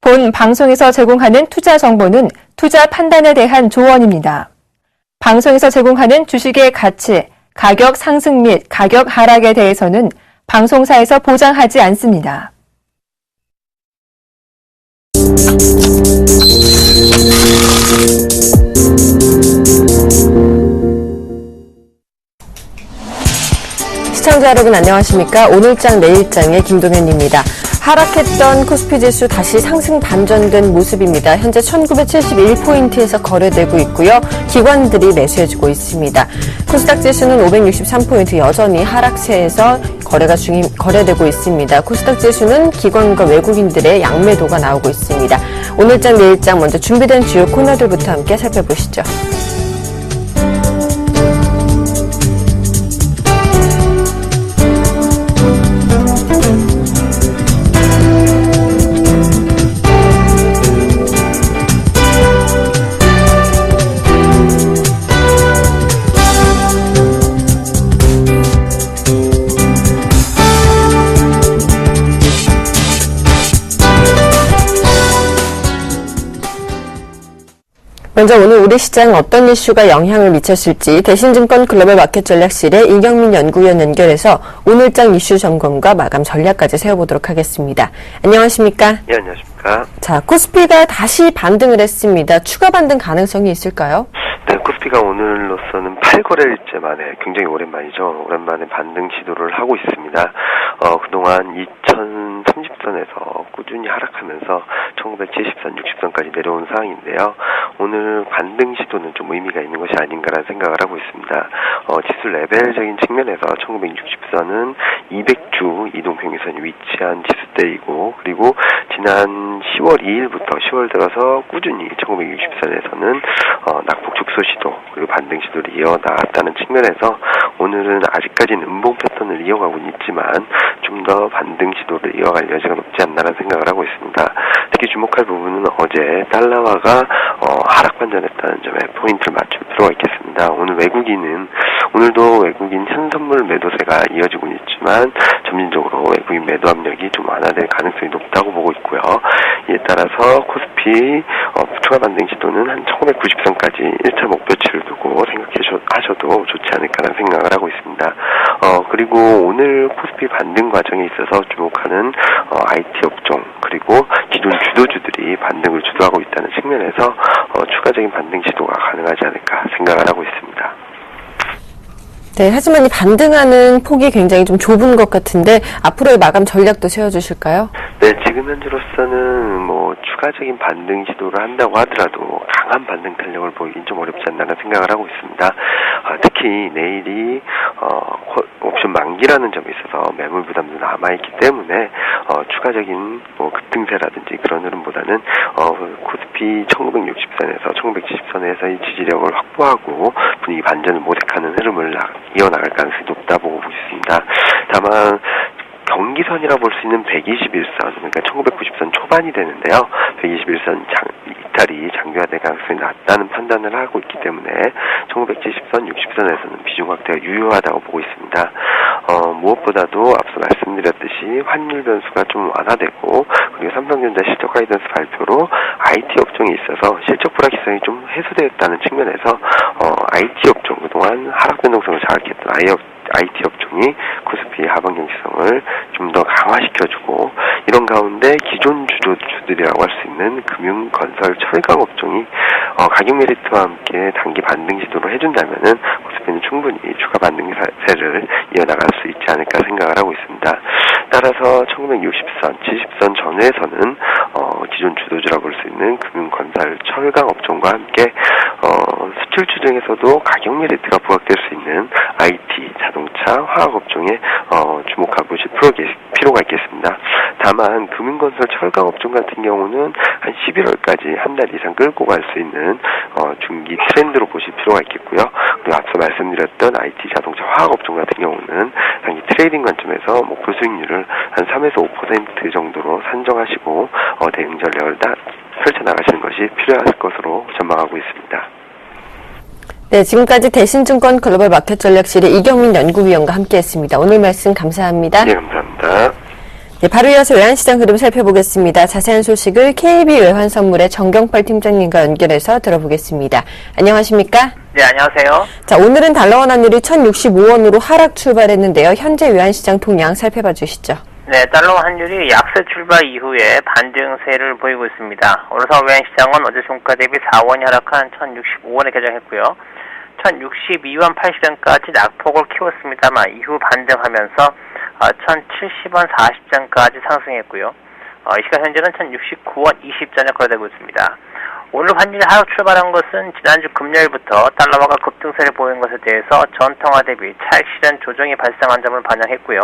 본 방송에서 제공하는 투자 정보는 투자 판단에 대한 조언입니다. 방송에서 제공하는 주식의 가치, 가격 상승 및 가격 하락에 대해서는 방송사에서 보장하지 않습니다. 시청자 여러분 안녕하십니까? 오늘장 내일장의 김동현입니다. 하락했던 코스피 지수 다시 상승 반전된 모습입니다. 현재 1971포인트에서 거래되고 있고요. 기관들이 매수해주고 있습니다. 코스닥 지수는 563포인트 여전히 하락세에서 거래되고 있습니다. 코스닥 지수는 기관과 외국인들의 양매도가 나오고 있습니다. 오늘장 내일장 먼저 준비된 주요 코너들부터 함께 살펴보시죠. 먼저 오늘 우리 시장은 어떤 이슈가 영향을 미쳤을지 대신증권 글로벌 마켓 전략실의 이경민 연구위원 연결해서 오늘장 이슈 점검과 마감 전략까지 세워보도록 하겠습니다. 안녕하십니까? 예, 안녕하십니까? 자, 코스피가 다시 반등을 했습니다. 추가 반등 가능성이 있을까요? 네, 코스피가 오늘로서는 8거래일째 만에 굉장히 오랜만이죠. 오랜만에 반등 시도를 하고 있습니다. 그동안 2030선에서 꾸준히 하락하면서 1970선, 60선까지 내려온 상황인데요. 오늘 반등 시도는 좀 의미가 있는 것이 아닌가라는 생각을 하고 있습니다. 지수 레벨적인 측면에서 1960선은 200주 이동평균선이 위치한 지수대이고, 그리고 지난 10월 2일부터 10월 들어서 꾸준히 1960선에서는 낙폭 축소 시도, 그리고 반등 시도를 이어나갔다는 측면에서 오늘은 아직까지는 음봉 패턴을 이어가고는 있지만 좀 더 반등 시도를 이어갈 여지가 높지 않나라는 생각을 하고 있습니다. 특히 주목할 부분은 어제 달러화가 하락 반전했다는 점에 포인트를 맞출 필요가 있겠습니다. 오늘도 외국인 현선물 매도세가 이어지고 있지만 점진적으로 외국인 매도 압력이 좀 완화될 가능성이 높다고 보고 있고요. 이에 따라서 코스피 추가 반등 시도는 한 1990선까지 1차 목표치를 두고 생각하셔도 좋지 않을까라는 생각을 하고 있습니다. 그리고 오늘 코스피 반등 과정에 있어서 주목하는 IT 업종, 그리고 기존 주도주들이 반등을 주도하고 있다는 측면에서 추가적인 반등 시도가 가능하지 않을까 생각을 하고 있습니다. 네, 하지만 이 반등하는 폭이 굉장히 좀 좁은 것 같은데 앞으로의 마감 전략도 세워주실까요? 네, 지금 현재로서는 추가적인 반등 시도를 한다고 하더라도 강한 반등 탄력을 보이긴 좀 어렵지 않나라는 생각을 하고 있습니다. 특히 내일이 옵션 만기라는 점에 있어서 매물 부담도 남아있기 때문에 추가적인 급등세라든지 그런 흐름보다는 코스피 1960선에서 1970선에서의 지지력을 확보하고 분위기 반전을 모색하는 흐름을 이어나갈 가능성이 높다 보고 있습니다. 다만 경기선이라 볼 수 있는 121선, 그러니까 1990선 초반이 되는데요. 121선 이탈이 장기화될 가능성이 낮다는 판단을 하고 있기 때문에 1970선, 60선에서는 비중 확대가 유효하다고 보고 있습니다. 무엇보다도 앞서 말씀드렸듯이 환율 변수가 좀 완화되고, 그리고 삼성전자 실적 가이던스 발표로 IT 업종에 있어서 실적 불확실성이 좀 해소되었다는 측면에서 IT 업종, 그동안 하락 변동성을 자극했던 IT 업종이 코스피 하방 경직성을 좀 더 강화시켜주고, 이런 가운데 기존 주도주들이라고 할 수 있는 금융, 건설, 철강 업종이 가격 메리트와 함께 단기 반등 시도를 해준다면은 코스피는 충분히 추가 반등세를 이어나갈 수 있지 않을까 생각을 하고 있습니다. 따라서 1960선, 70선 전후에서는 기존 주도주라고 볼 수 있는 금융, 건설, 철강 업종과 함께 수출주 중에서도 가격 메리트가 부각될 수 있는 IT, 자동차, 화학 업종에 주목하고 보실 필요가 있겠습니다. 다만 금융건설, 철강 업종 같은 경우는 한 11월까지 한 달 이상 끌고 갈 수 있는 중기 트렌드로 보실 필요가 있겠고요. 그리고 앞서 말씀드렸던 IT, 자동차, 화학 업종 같은 경우는 단기 트레이딩 관점에서 목표 수익률을 한 3에서 5% 정도로 산정하시고 대응 전략을 펼쳐나가시는 것이 필요할 것으로 전망하고 있습니다. 네, 지금까지 대신증권 글로벌 마켓 전략실의 이경민 연구위원과 함께했습니다. 오늘 말씀 감사합니다. 네, 감사합니다. 네, 바로 이어서 외환시장 흐름 살펴보겠습니다. 자세한 소식을 KB 외환선물의 정경팔 팀장님과 연결해서 들어보겠습니다. 안녕하십니까? 네, 안녕하세요. 자, 오늘은 달러원 환율이 1,065원으로 하락 출발했는데요. 현재 외환시장 동향 살펴봐 주시죠. 네, 달러 환율이 약세 출발 이후에 반등세를 보이고 있습니다. 오늘 서울 외환시장은 어제 종가 대비 4원이 하락한 1,065원에 개장했고요. 1,062원 80전까지 낙폭을 키웠습니다만 이후 반등하면서 1,070원 40전까지 상승했고요. 이 시간 현재는 1,069원 20전에 거래되고 있습니다. 오늘 환율이 하락 출발한 것은 지난주 금요일부터 달러화가 급등세를 보인 것에 대해서 전통화 대비 차익 실현 조정이 발생한 점을 반영했고요.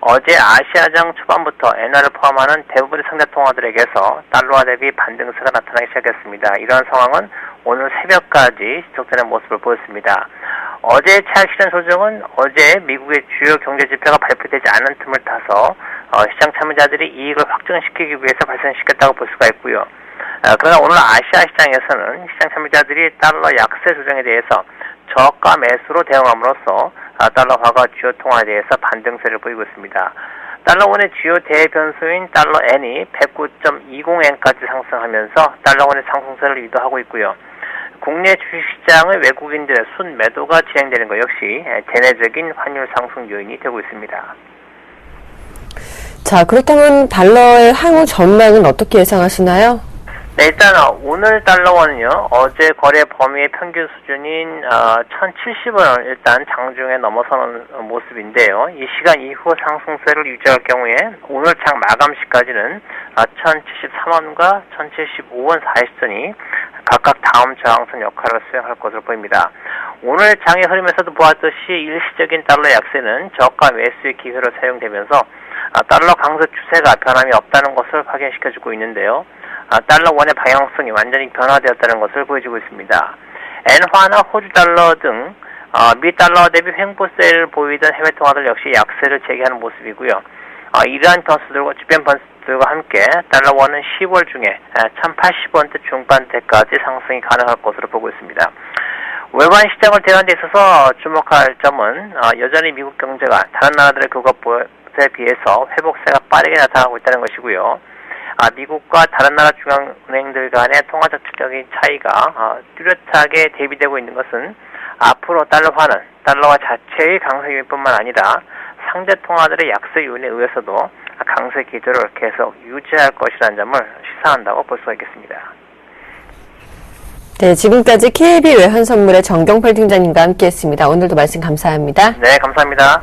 어제 아시아장 초반부터 엔화를 포함하는 대부분의 상대 통화들에게서 달러화 대비 반등세가 나타나기 시작했습니다. 이러한 상황은 오늘 새벽까지 지속되는 모습을 보였습니다. 어제 차익 실현 조정은 어제 미국의 주요 경제 지표가 발표되지 않은 틈을 타서 시장 참여자들이 이익을 확정시키기 위해서 발생시켰다고 볼 수가 있고요. 그러나 오늘 아시아 시장에서는 시장 참여자들이 달러 약세 조정에 대해서 저가 매수로 대응함으로써 달러화가 주요 통화에 대해서 반등세를 보이고 있습니다. 달러원의 주요 대변수인 달러엔이 109.20엔까지 상승하면서 달러원의 상승세를 유도하고 있고요. 국내 주식시장의 외국인들의 순매도가 진행되는 것 역시 대내적인 환율 상승 요인이 되고 있습니다. 자, 그렇다면 달러의 향후 전망은 어떻게 예상하시나요? 네, 일단 오늘 달러원은요, 어제 거래 범위의 평균 수준인 1,070원을 일단 장중에 넘어서는 모습인데요. 이 시간 이후 상승세를 유지할 경우에 오늘 장 마감 시까지는 1,073원과 1,075원 40선이 각각 다음 저항선 역할을 수행할 것으로 보입니다. 오늘 장의 흐름에서도 보았듯이 일시적인 달러 약세는 저가 매수의 기회로 사용되면서 달러 강세 추세가 변함이 없다는 것을 확인시켜주고 있는데요. 달러 원의 방향성이 완전히 변화되었다는 것을 보여주고 있습니다. 엔화나 호주 달러 등 미 달러 대비 횡보세를 보이던 해외 통화들 역시 약세를 재개하는 모습이고요. 이러한 변수들과 주변 변수들과 함께 달러 원은 10월 중에 1,080원대 중반대까지 상승이 가능할 것으로 보고 있습니다. 외환 시장을 대하는 데 있어서 주목할 점은 여전히 미국 경제가 다른 나라들의 그것에 비해서 회복세가 빠르게 나타나고 있다는 것이고요. 미국과 다른 나라 중앙은행들 간의 통화저축적인 차이가 뚜렷하게 대비되고 있는 것은 앞으로 달러화 자체의 강세 요인뿐만 아니라 상대 통화들의 약세 요인에 의해서도 강세 기조를 계속 유지할 것이라는 점을 시사한다고 볼 수가 있겠습니다. 네, 지금까지 KB 외환선물의 정경팔 팀장님과 함께했습니다. 오늘도 말씀 감사합니다. 네, 감사합니다.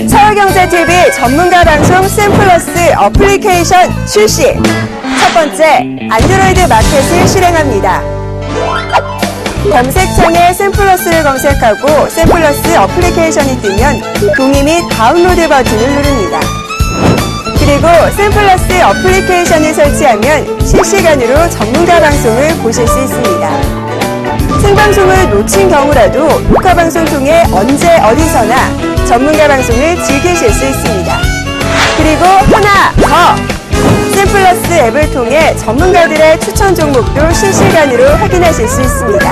서울경제TV 전문가 방송 샘플러스 어플리케이션 출시. 첫 번째, 안드로이드 마켓을 실행합니다. 검색창에 샘플러스를 검색하고 샘플러스 어플리케이션이 뜨면 동의 및 다운로드 버튼을 누릅니다. 그리고 샘플러스 어플리케이션을 설치하면 실시간으로 전문가 방송을 보실 수 있습니다. 생방송을 놓친 경우라도 녹화방송 통해 언제 어디서나 전문가 방송을 즐기실 수 있습니다. 그리고 하나 더! 샘플러스 앱을 통해 전문가들의 추천 종목도 실시간으로 확인하실 수 있습니다.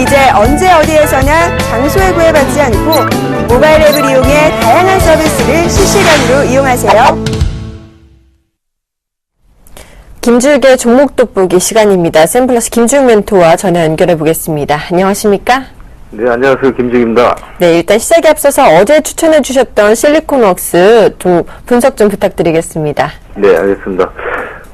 이제 언제 어디에서나 장소에 구애받지 않고 모바일 앱을 이용해 다양한 서비스를 실시간으로 이용하세요. 김줄기의 종목 돋보기 시간입니다. 샘플러스 김주영 멘토와 전화 연결해 보겠습니다. 안녕하십니까? 네, 안녕하세요. 김주기입니다. 네, 일단 시작에 앞서서 어제 추천해 주셨던 실리콘웍스 좀 분석 좀 부탁드리겠습니다. 네, 알겠습니다.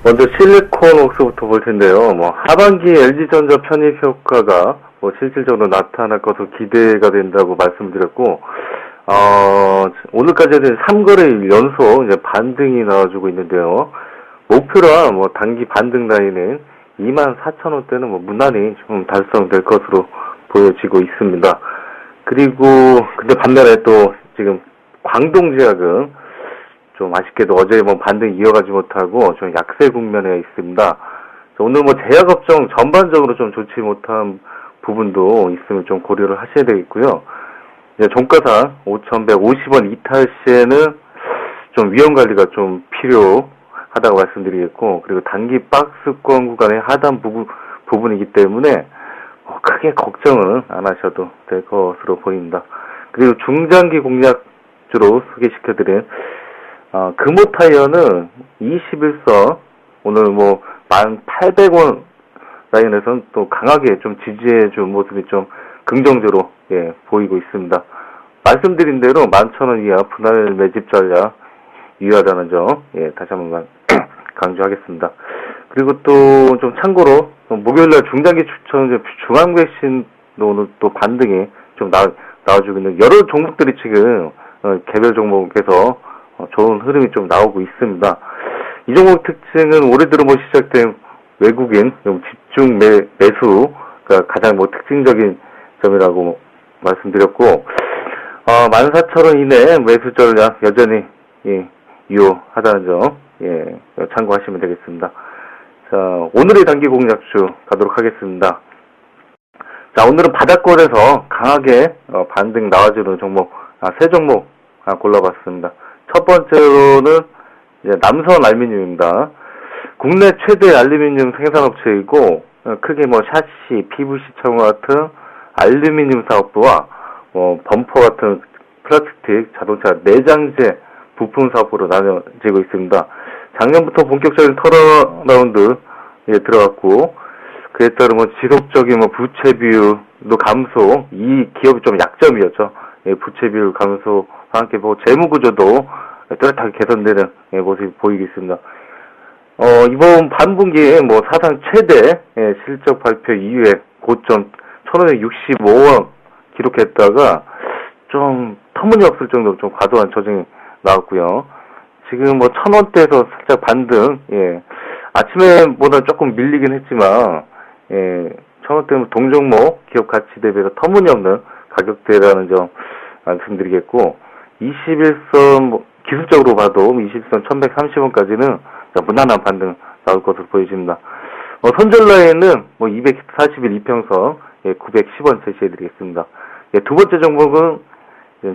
먼저 실리콘웍스부터 볼 텐데요. 하반기 LG전자 편입 효과가 실질적으로 나타날 것으로 기대가 된다고 말씀드렸고, 오늘까지는 3거래일 연속 이제 반등이 나와주고 있는데요. 목표라 단기 반등 라인은 24,000원대는 무난히 좀 달성될 것으로 보여지고 있습니다. 그리고 근데 반면에 또 지금 광동제약은 좀 아쉽게도 어제 반등 이어가지 못하고 좀 약세 국면에 있습니다. 오늘 제약업종 전반적으로 좀 좋지 못한 부분도 있으면 좀 고려를 하셔야 되겠고요. 이제 종가상 5,150원 이탈 시에는 좀 위험 관리가 좀 필요하다고 말씀드리겠고, 그리고 단기 박스권 구간의 하단 부분이기 때문에 크게 걱정은 안 하셔도 될 것으로 보입니다. 그리고 중장기 공략주로 소개시켜드린 금호타이어는 21선 오늘 뭐 1,800원 라인에서는 또 강하게 좀 지지해준 모습이 좀 긍정적으로 보이고 있습니다. 말씀드린 대로 11,000원 이하 분할 매집 전략 유효하다는 점 다시 한번 강조하겠습니다. 그리고 또 좀 참고로 목요일날 중장기 추천 중앙백신도 오늘 또 반등이 좀 나와주고 있는 여러 종목들이 지금 개별 종목에서 좋은 흐름이 좀 나오고 있습니다. 이 종목 특징은 올해 들어 시작된 외국인 집중 매수가 가장 특징적인 점이라고 말씀드렸고 14,000원 이내 매수 전략 여전히 유효하다는 점 참고하시면 되겠습니다. 자, 오늘의 단기 공략주 가도록 하겠습니다. 자, 오늘은 바닥권에서 강하게 반등 나와주는 종목 세 종목 골라봤습니다. 첫 번째로는 남선 알루미늄입니다. 국내 최대 알루미늄 생산업체이고 크게 샤시, PVC처럼 같은 알루미늄 사업부와 범퍼 같은 플라스틱 자동차 내장재 부품 사업부로 나눠지고 있습니다. 작년부터 본격적인 턴어라운드에 들어갔고 그에 따른 지속적인 부채 비율도 감소, 이 기업이 좀 약점이었죠. 부채 비율 감소와 함께 재무 구조도 뚜렷하게 개선되는 모습이 보이고 있습니다. 이번 반분기에 사상 최대 실적 발표 이후에 고점 1,565원 기록했다가 좀 터무니없을 정도로 좀 과도한 조정이 나왔고요. 지금 1,000원대에서 살짝 반등, 아침에보다 조금 밀리긴 했지만, 1,000원대면 동종목 기업 가치 대비해서 터무니없는 가격대라는 점 말씀드리겠고, 21선, 기술적으로 봐도 21선 1,130원까지는 무난한 반등 나올 것으로 보여집니다. 손절 라인은 241 이평선 910원 제시해드리겠습니다. 두 번째 종목은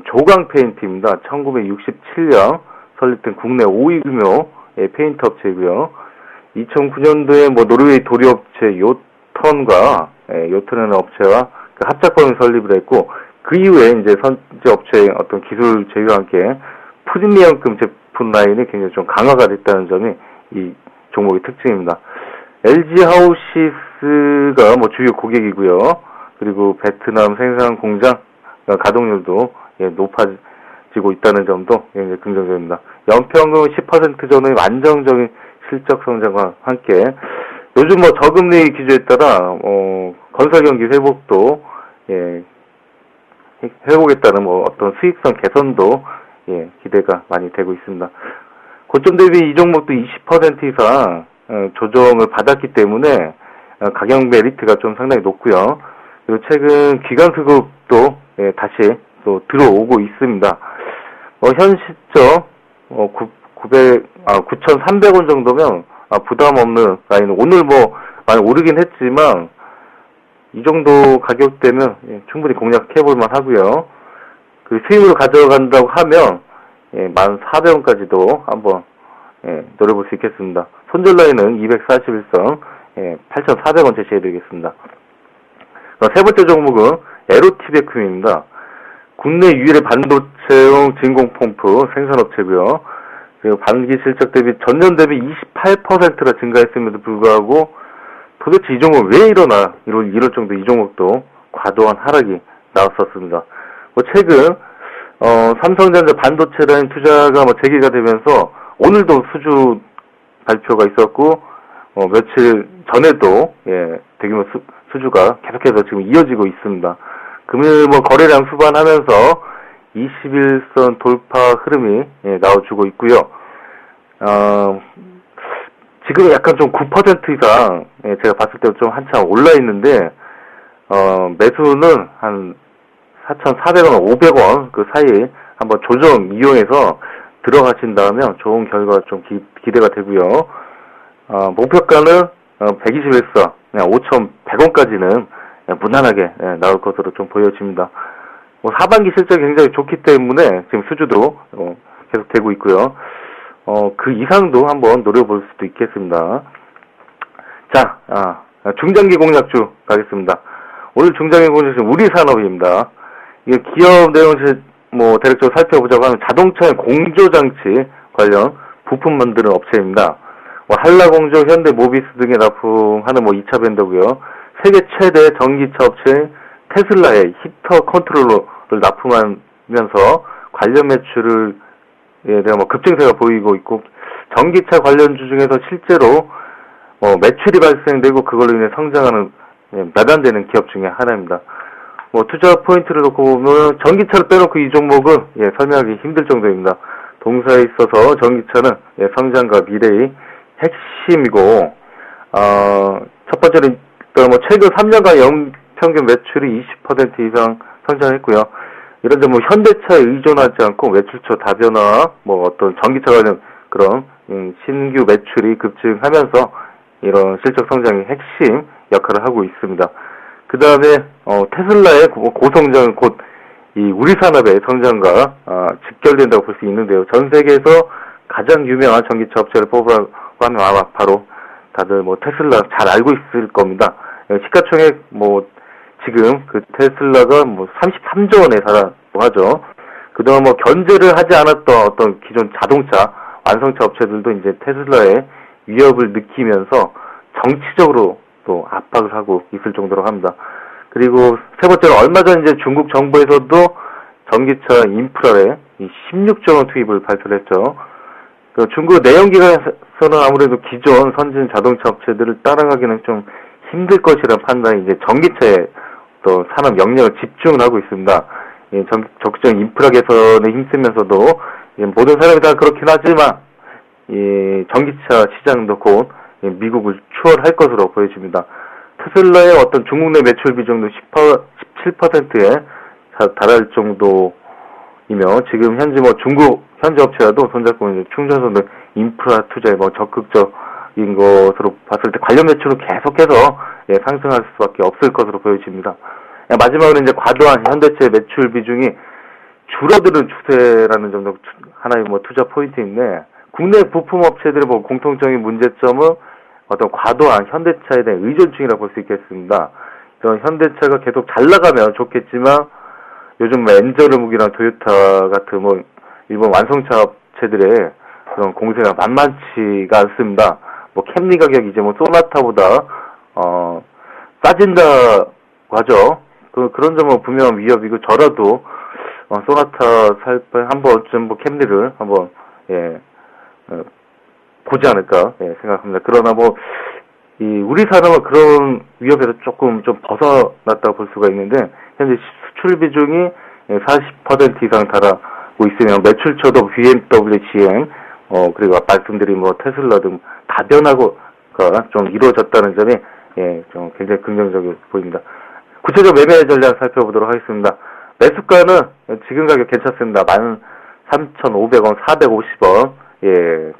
조강 페인트입니다. 1967년 설립된 국내 5위 규모 페인트 업체이고요. 2009년도에 노르웨이 도료업체 요턴과 요턴이라는 업체와 합작범위 설립을 했고 그 이후에 이제 선제 업체의 어떤 기술 제휴와 함께 프리미엄급 제품 라인이 굉장히 좀 강화가 됐다는 점이 이 종목의 특징입니다. LG 하우시스가 주요 고객이고요. 그리고 베트남 생산 공장 가동률도 높아지고 있다는 점도 굉장히 긍정적입니다. 연평균 10% 전후의 안정적인 실적 성장과 함께 요즘 저금리 기조에 따라 건설 경기 회복도 회복했다는 어떤 수익성 개선도 기대가 많이 되고 있습니다. 고점 대비 이 종목도 20% 이상 조정을 받았기 때문에 가격 메리트가 좀 상당히 높고요. 그리고 최근 기관 수급도 다시 또 들어오고 있습니다. 현 시점 9,300원 정도면 부담 없는 라인. 오늘 많이 오르긴 했지만 이 정도 가격대면 충분히 공략해볼만 하고요. 그 수익으로 가져간다고 하면 1,400원까지도 한번 노려볼 수 있겠습니다. 손절 라인은 241선 8,400원 제시해드리겠습니다. 세 번째 종목은 에로티베쿰입니다. 국내 유일의 반도체용 진공 펌프 생산업체고요. 그리고 반기 실적 대비 전년 대비 28%나 증가했음에도 불구하고 도대체 이 종목 왜 이럴 정도 이 종목도 과도한 하락이 나왔었습니다. 최근 삼성전자 반도체 라인 투자가 재개가 되면서 오늘도 수주 발표가 있었고 며칠 전에도 대규모 수주가 계속해서 지금 이어지고 있습니다. 금일 거래량 수반하면서 21선 돌파 흐름이 나와주고 있고요. 지금 약간 좀 9% 이상 제가 봤을 때 좀 한참 올라 있는데 매수는 한 4,400원, 500원 그 사이에 한번 조정 이용해서 들어가신다면 좋은 결과가 좀 기대가 되고요. 목표가는 121선, 5,100원까지는 무난하게 나올 것으로 좀 보여집니다. 하반기 실적이 굉장히 좋기 때문에 지금 수주도 계속 되고 있고요. 그 이상도 한번 노려볼 수도 있겠습니다. 자, 중장기 공략주 가겠습니다. 오늘 중장에 보는 것은 우리산업입니다. 이게 기업 내용을 대략적으로 살펴보자고 하면 자동차의 공조장치 관련 부품 만드는 업체입니다. 한라공조, 현대모비스 등에 납품하는 2차 벤더고요. 세계 최대 전기차 업체인 테슬라의 히터 컨트롤러를 납품하면서 관련 매출을 대한 급증세가 보이고 있고, 전기차 관련주 중에서 실제로 매출이 발생되고 그걸로 인해 성장하는 몇 안 되는 기업 중에 하나입니다. 투자 포인트를 놓고 보면 전기차를 빼놓고 이 종목은 설명하기 힘들 정도입니다. 동사에 있어서 전기차는 성장과 미래의 핵심이고, 첫 번째는 최근 3년간 연평균 매출이 20% 이상 성장했고요. 이런 점 현대차에 의존하지 않고 매출처 다변화, 어떤 전기차 관련 그런 신규 매출이 급증하면서 이런 실적 성장의 핵심 역할을 하고 있습니다. 그 다음에 테슬라의 고성장은 곧 이 우리 산업의 성장과 직결된다고 볼 수 있는데요. 전 세계에서 가장 유명한 전기차 업체를 뽑으라고 하면 아마 바로 다들 테슬라 잘 알고 있을 겁니다. 시가총액 지금 그 테슬라가 33조 원에 달하고 하죠. 그동안 견제를 하지 않았던 어떤 기존 자동차 완성차 업체들도 이제 테슬라의 위협을 느끼면서 정치적으로 또 압박을 하고 있을 정도로 합니다. 그리고 세 번째는 얼마 전 이제 중국 정부에서도 전기차 인프라에 16조 원 투입을 발표를 했죠. 중국 내연기관에서는 아무래도 기존 선진 자동차 업체들을 따라가기는 좀 힘들 것이라는 판단이 이제 전기차에 또 산업 역량을 집중을 하고 있습니다. 적극적인 인프라 개선에 힘쓰면서도 모든 사람이 다 그렇긴 하지만 이 전기차 시장도 곧 미국을 추월할 것으로 보여집니다. 테슬라의 어떤 중국 내 매출 비중도 17%에 달할 정도이며, 지금 현재 중국 현지 업체라도 손잡고 충전소 등 인프라 투자에 적극적인 것으로 봤을 때 관련 매출은 계속해서 상승할 수밖에 없을 것으로 보여집니다. 마지막으로 이제 과도한 현대차의 매출 비중이 줄어드는 추세라는 점도 하나의 투자 포인트인데, 국내 부품 업체들의 공통적인 문제점은 어떤 과도한 현대차에 대한 의존층이라고 볼 수 있겠습니다. 이런 현대차가 계속 잘 나가면 좋겠지만 요즘 엔저르묵이나 토요타 같은 일본 완성차 업체들의 그런 공세가 만만치가 않습니다. 캠리 가격이 이제 소나타보다 싸진다고 하죠. 그런 점은 분명한 위협이고, 저라도 소나타 살 때 한 번쯤 캠리를 한번 보지 않을까 생각합니다. 그러나 이 우리 산업은 그런 위협에서 조금 좀 벗어났다고 볼 수가 있는데, 현재 수출 비중이 40% 이상 달하고 있으면 매출처도 BMW, GM 그리고 말씀드린 테슬라 등 다변화가 좀 이루어졌다는 점이 좀 굉장히 긍정적으로 보입니다. 구체적 매매 전략 살펴보도록 하겠습니다. 매수가는 지금 가격 괜찮습니다. 13,500원, 450원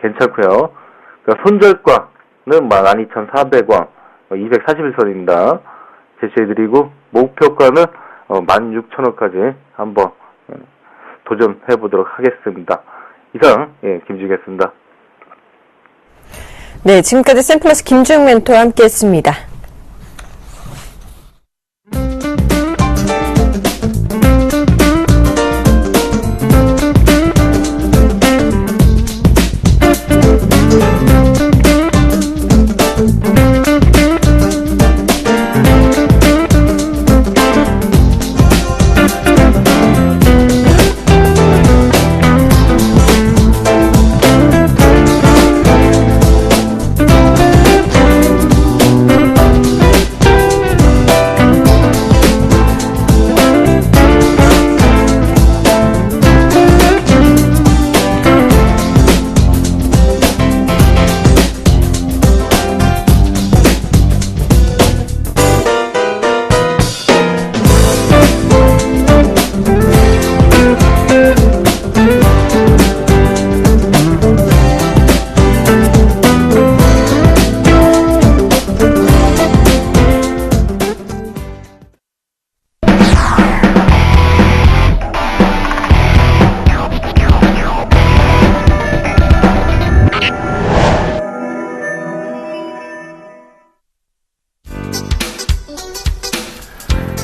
괜찮고요. 손절가는 12,400원, 241선입니다. 제시해드리고, 목표가는 16,000원까지 한번 도전해보도록 하겠습니다. 이상, 김주기였습니다. 네, 지금까지 샘플러스 김주영 멘토와 함께 했습니다.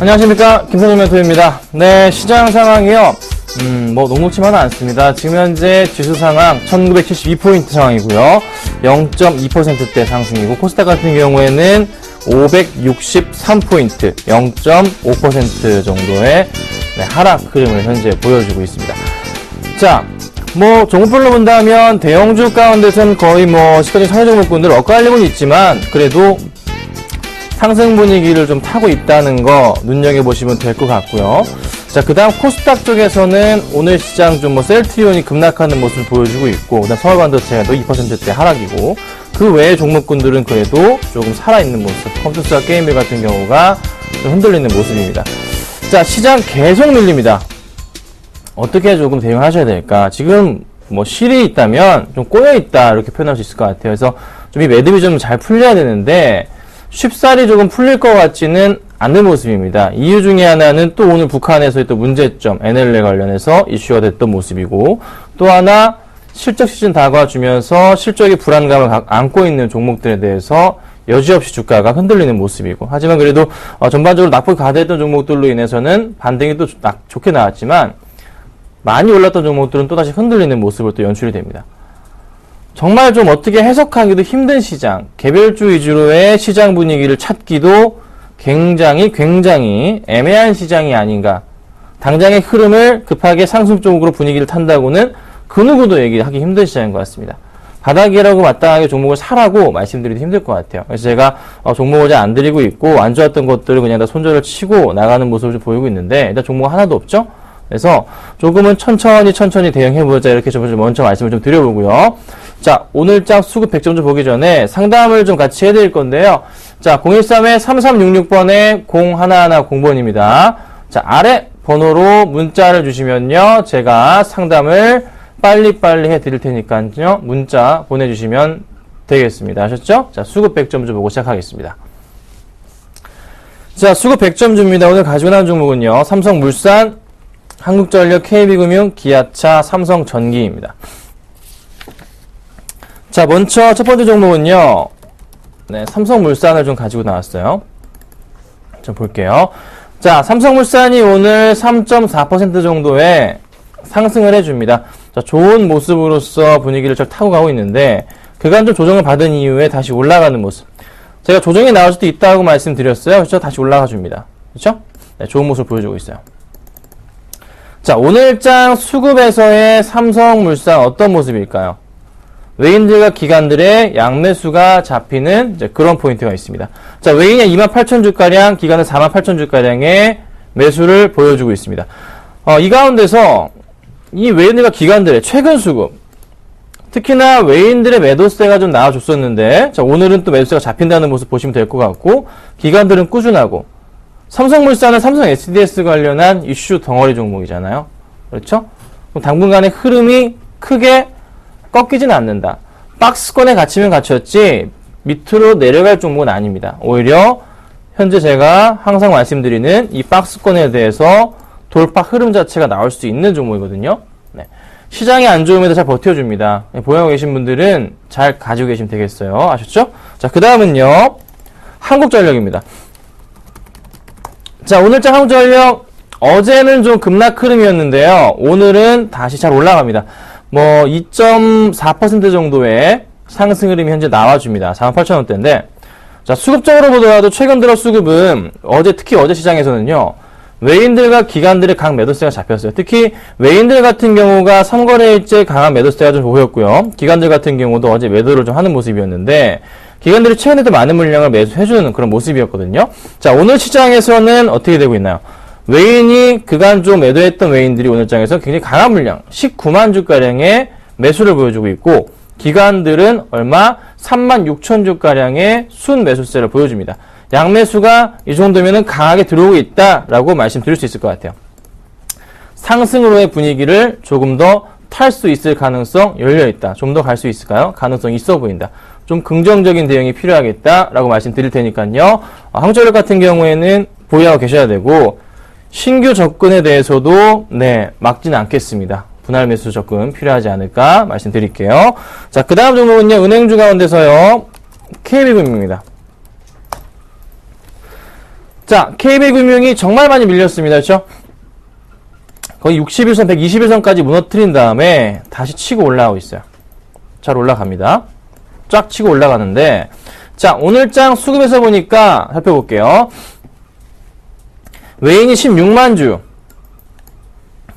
안녕하십니까, 김선일 멘토입니다. 네, 시장 상황이요. 뭐 녹록치만은 않습니다. 지금 현재 지수 상황 1972포인트 상황이고요. 0.2%대 상승이고, 코스닥 같은 경우에는 563포인트, 0.5% 정도의 하락 흐름을 현재 보여주고 있습니다. 자, 뭐 종목별로 본다면 대형주 가운데서는 거의 뭐 시가총액 상위 종목군들 엇갈리고는 있지만 그래도 상승 분위기를 좀 타고 있다는 거 눈여겨보시면 될 것 같고요. 자, 그 다음 코스닥 쪽에서는 오늘 시장 좀 뭐 셀트리온이 급락하는 모습을 보여주고 있고, 그 다음 서울반도체도 2%대 하락이고, 그 외의 종목군들은 그래도 조금 살아있는 모습, 컴퓨터와 게임들 같은 경우가 좀 흔들리는 모습입니다. 자, 시장 계속 밀립니다. 어떻게 조금 대응하셔야 될까? 지금 뭐 실이 있다면 좀 꼬여있다 이렇게 표현할 수 있을 것 같아요. 그래서 좀 이 매듭이 좀 잘 풀려야 되는데 쉽사리 조금 풀릴 것 같지는 않는 모습입니다. 이유 중에 하나는 또 오늘 북한에서의 또 문제점, NLL 관련해서 이슈가 됐던 모습이고, 또 하나 실적 시즌 다가와주면서 실적의 불안감을 안고 있는 종목들에 대해서 여지없이 주가가 흔들리는 모습이고, 하지만 그래도 전반적으로 낙폭이 가다했던 종목들로 인해서는 반등이 또 좋게 나왔지만 많이 올랐던 종목들은 또다시 흔들리는 모습으로 또 연출이 됩니다. 정말 좀 어떻게 해석하기도 힘든 시장, 개별주 위주로의 시장 분위기를 찾기도 굉장히 애매한 시장이 아닌가. 당장의 흐름을 급하게 상승 쪽으로 분위기를 탄다고는 그 누구도 얘기하기 힘든 시장인 것 같습니다. 바닥이라고 마땅하게 종목을 사라고 말씀드리기 힘들 것 같아요. 그래서 제가 종목을 잘 안 드리고 있고 안 좋았던 것들을 그냥 다 손절을 치고 나가는 모습을 좀 보이고 있는데 일단 종목 하나도 없죠? 그래서 조금은 천천히 대응해보자 이렇게 좀 먼저 말씀을 좀 드려보고요. 자, 오늘장 수급 100점 좀 보기 전에 상담을 좀 같이 해드릴 건데요. 자, 013-3366번에 0110번입니다. 자, 아래 번호로 문자를 주시면요. 제가 상담을 빨리빨리 해드릴 테니까요. 문자 보내주시면 되겠습니다. 아셨죠? 자, 수급 100점 좀 보고 시작하겠습니다. 자, 수급 100점 줍니다. 오늘 가지고 나온 종목은요. 삼성물산, 한국전력, KB금융, 기아차, 삼성전기입니다. 자, 먼저 첫 번째 종목은요. 네, 삼성물산을 좀 가지고 나왔어요. 좀 볼게요. 자, 삼성물산이 오늘 3.4% 정도의 상승을 해줍니다. 자, 좋은 모습으로서 분위기를 잘 타고 가고 있는데 그간 좀 조정을 받은 이후에 다시 올라가는 모습. 제가 조정이 나올 수도 있다고 말씀드렸어요. 그렇죠? 다시 올라가 줍니다. 그렇죠? 네, 좋은 모습을 보여주고 있어요. 자, 오늘장 수급에서의 삼성물산 어떤 모습일까요? 외인들과 기관들의 양매수가 잡히는 이제 그런 포인트가 있습니다. 자, 외인이 28,000주가량, 기관은 48,000주가량의 매수를 보여주고 있습니다. 이 가운데서 이 외인들과 기관들의 최근 수급, 특히나 외인들의 매도세가 좀 나와줬었는데, 자, 오늘은 또 매도세가 잡힌다는 모습 보시면 될 것 같고, 기관들은 꾸준하고, 삼성물산은 삼성 SDS 관련한 이슈 덩어리 종목이잖아요. 그렇죠? 그럼 당분간의 흐름이 크게 꺾이지는 않는다. 박스권에 갇히면 갇혔지 밑으로 내려갈 종목은 아닙니다. 오히려 현재 제가 항상 말씀드리는 이 박스권에 대해서 돌파 흐름 자체가 나올 수 있는 종목이거든요. 네. 시장이 안 좋음에도 잘 버텨줍니다. 보유하고 계신 분들은 잘 가지고 계시면 되겠어요. 아셨죠? 자, 그 다음은요. 한국전력입니다. 자, 오늘장 한국전력 어제는 좀 급락 흐름이었는데요. 오늘은 다시 잘 올라갑니다. 뭐 2.4% 정도의 상승 흐름이 현재 나와줍니다. 48,000원대인데 자, 수급적으로 보더라도 최근 들어 수급은 특히 어제 시장에서는요. 외인들과 기관들의 강 매도세가 잡혔어요. 특히 외인들 같은 경우가 3거래일째 강한 매도세가 좀 보였고요. 기관들 같은 경우도 어제 매도를 좀 하는 모습이었는데 기관들이 최근에도 많은 물량을 매수해주는 그런 모습이었거든요. 자, 오늘 시장에서는 어떻게 되고 있나요? 외인이 그간 좀 매도했던 외인들이 오늘 장에서 굉장히 강한 물량 19만 주가량의 매수를 보여주고 있고 기관들은 얼마? 36,000주가량의 순 매수세를 보여줍니다. 양매수가 이 정도면 강하게 들어오고 있다라고 말씀드릴 수 있을 것 같아요. 상승으로의 분위기를 조금 더 탈 수 있을 가능성 열려있다. 좀 더 갈 수 있을까요? 가능성이 있어 보인다. 좀 긍정적인 대응이 필요하겠다라고 말씀드릴 테니까요. 한국전력 같은 경우에는 보유하고 계셔야 되고 신규 접근에 대해서도 막지는 않겠습니다. 분할 매수 접근 필요하지 않을까 말씀드릴게요. 자, 그 다음 종목은요. 은행주 가운데서요. KB금융입니다. 자, KB금융이 정말 많이 밀렸습니다. 그렇죠? 거의 60일선, 120일선까지 무너뜨린 다음에 다시 치고 올라가고 있어요. 잘 올라갑니다. 쫙 치고 올라가는데, 자, 오늘장 수급에서 보니까 살펴볼게요. 외인이 16만 주,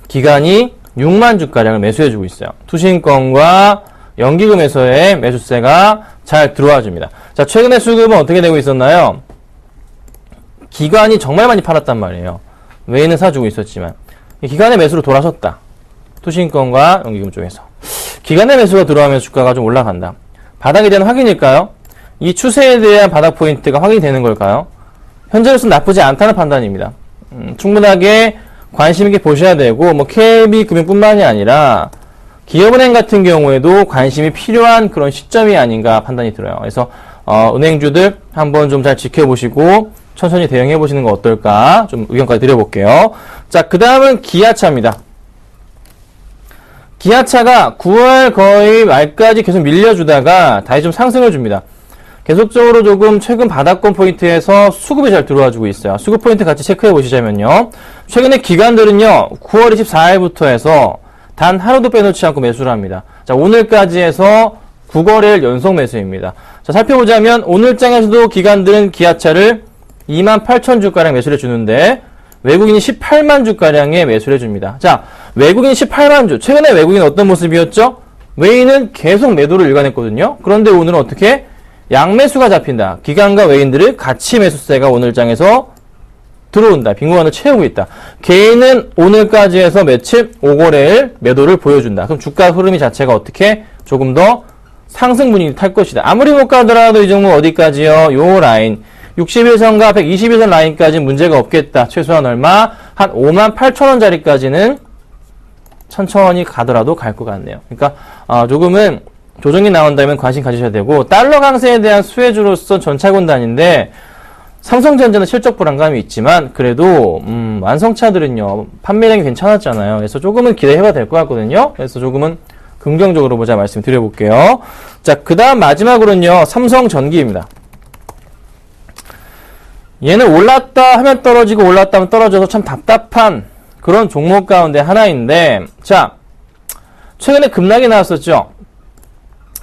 기간이 6만 주가량을 매수해주고 있어요. 투신권과 연기금에서의 매수세가 잘 들어와 줍니다. 자, 최근에 수급은 어떻게 되고 있었나요? 기관이 정말 많이 팔았단 말이에요. 외인은 사주고 있었지만. 기관의 매수로 돌아섰다. 투신권과 연기금 쪽에서. 기관의 매수가 들어가면서 주가가 좀 올라간다. 바닥에 대한 확인일까요? 이 추세에 대한 바닥 포인트가 확인이 되는 걸까요? 현재로서는 나쁘지 않다는 판단입니다. 충분하게 관심 있게 보셔야 되고, 뭐 KB금융뿐만이 아니라 기업은행 같은 경우에도 관심이 필요한 그런 시점이 아닌가 판단이 들어요. 그래서 은행주들 한번 좀 잘 지켜보시고 천천히 대응해 보시는 거 어떨까 좀 의견까지 드려볼게요. 자, 그 다음은 기아차입니다. 기아차가 9월 거의 말까지 계속 밀려주다가 다시 좀 상승을 줍니다. 계속적으로 조금 최근 바닥권 포인트에서 수급이 잘 들어와주고 있어요. 수급 포인트 같이 체크해 보시자면요. 최근에 기관들은요, 9월 24일부터 해서 단 하루도 빼놓지 않고 매수를 합니다. 자, 오늘까지 해서 9거래일 연속 매수입니다. 자, 살펴보자면 오늘장에서도 기관들은 기아차를 28,000주가량 매수를 해주는데 외국인이 18만 주가량의 매수를 해줍니다. 자, 외국인 18만 주. 최근에 외국인 어떤 모습이었죠? 외인은 계속 매도를 일관했거든요. 그런데 오늘은 어떻게? 양매수가 잡힌다. 기관과 외인들을 같이 매수세가 오늘장에서 들어온다. 빈 구간을 채우고 있다. 개인은 오늘까지 해서 며칠 5거래일 매도를 보여준다. 그럼 주가 흐름이 자체가 어떻게? 조금 더 상승 분위기 탈 것이다. 아무리 못 가더라도 이 종목 어디까지요? 요 라인. 61선과 121선 라인까지 문제가 없겠다. 최소한 얼마? 한 58,000원짜리까지는 천천히 가더라도 갈 것 같네요. 그러니까 조금은 조정이 나온다면 관심 가지셔야 되고, 달러 강세에 대한 수혜주로서 전차군단인데 삼성전자는 실적 불안감이 있지만 그래도 완성차들은요 판매량이 괜찮았잖아요. 그래서 조금은 기대해봐야 될 것 같거든요. 그래서 조금은 긍정적으로 보자 말씀 드려볼게요. 자, 그 다음 마지막으로는요 삼성전기입니다. 얘는 올랐다 하면 떨어지고 올랐다 하면 떨어져서 참 답답한 그런 종목 가운데 하나인데, 자, 최근에 급락이 나왔었죠.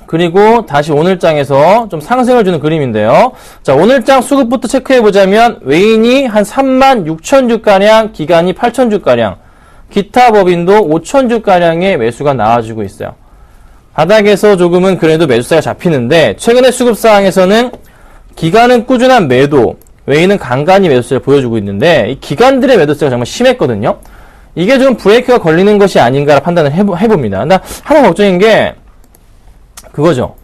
그리고 다시 오늘장에서 좀 상승을 주는 그림인데요. 자, 오늘장 수급부터 체크해보자면 외인이 한 36,000주가량, 기관이 8,000주가량, 기타 법인도 5,000주가량의 매수가 나와주고 있어요. 바닥에서 조금은 그래도 매수세가 잡히는데 최근의 수급사항에서는 기관은 꾸준한 매도, 외인은 간간히 매수세를 보여주고 있는데 이 기관들의 매도세가 정말 심했거든요. 이게 좀 브레이크가 걸리는 것이 아닌가 판단을 해봅니다. 근데 하나 걱정인 게 그거죠.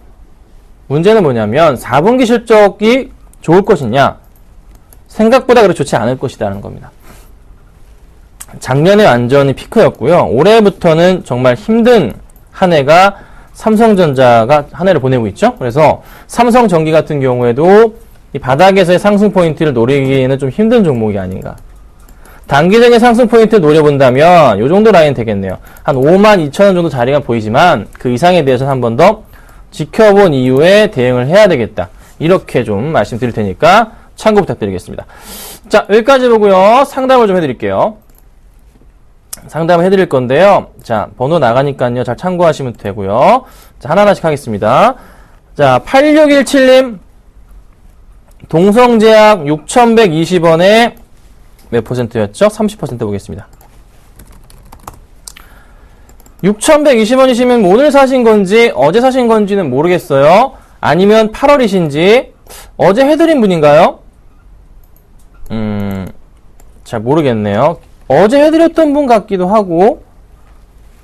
문제는 뭐냐면 4분기 실적이 좋을 것이냐, 생각보다 그렇게 좋지 않을 것이라는 겁니다. 작년에 완전히 피크였고요. 올해부터는 정말 힘든 한 해가 삼성전자가 한 해를 보내고 있죠. 그래서 삼성전기 같은 경우에도 이 바닥에서의 상승 포인트를 노리기에는 좀 힘든 종목이 아닌가. 단기적인 상승 포인트를 노려본다면 이 정도 라인 되겠네요. 한 52,000원 정도 자리가 보이지만 그 이상에 대해서는 한 번 더 지켜본 이후에 대응을 해야 되겠다. 이렇게 좀 말씀드릴 테니까 참고 부탁드리겠습니다. 자, 여기까지 보고요. 상담을 좀 해드릴게요. 상담을 해드릴 건데요. 자, 번호 나가니까요. 잘 참고하시면 되고요. 자, 하나하나씩 하겠습니다. 자, 8617님. 동성제약 6,120원에 몇 퍼센트였죠? 30% 보겠습니다. 6,120원이시면 오늘 사신 건지 어제 사신 건지는 모르겠어요. 아니면 8월이신지 어제 해드린 분인가요? 잘 모르겠네요. 어제 해드렸던 분 같기도 하고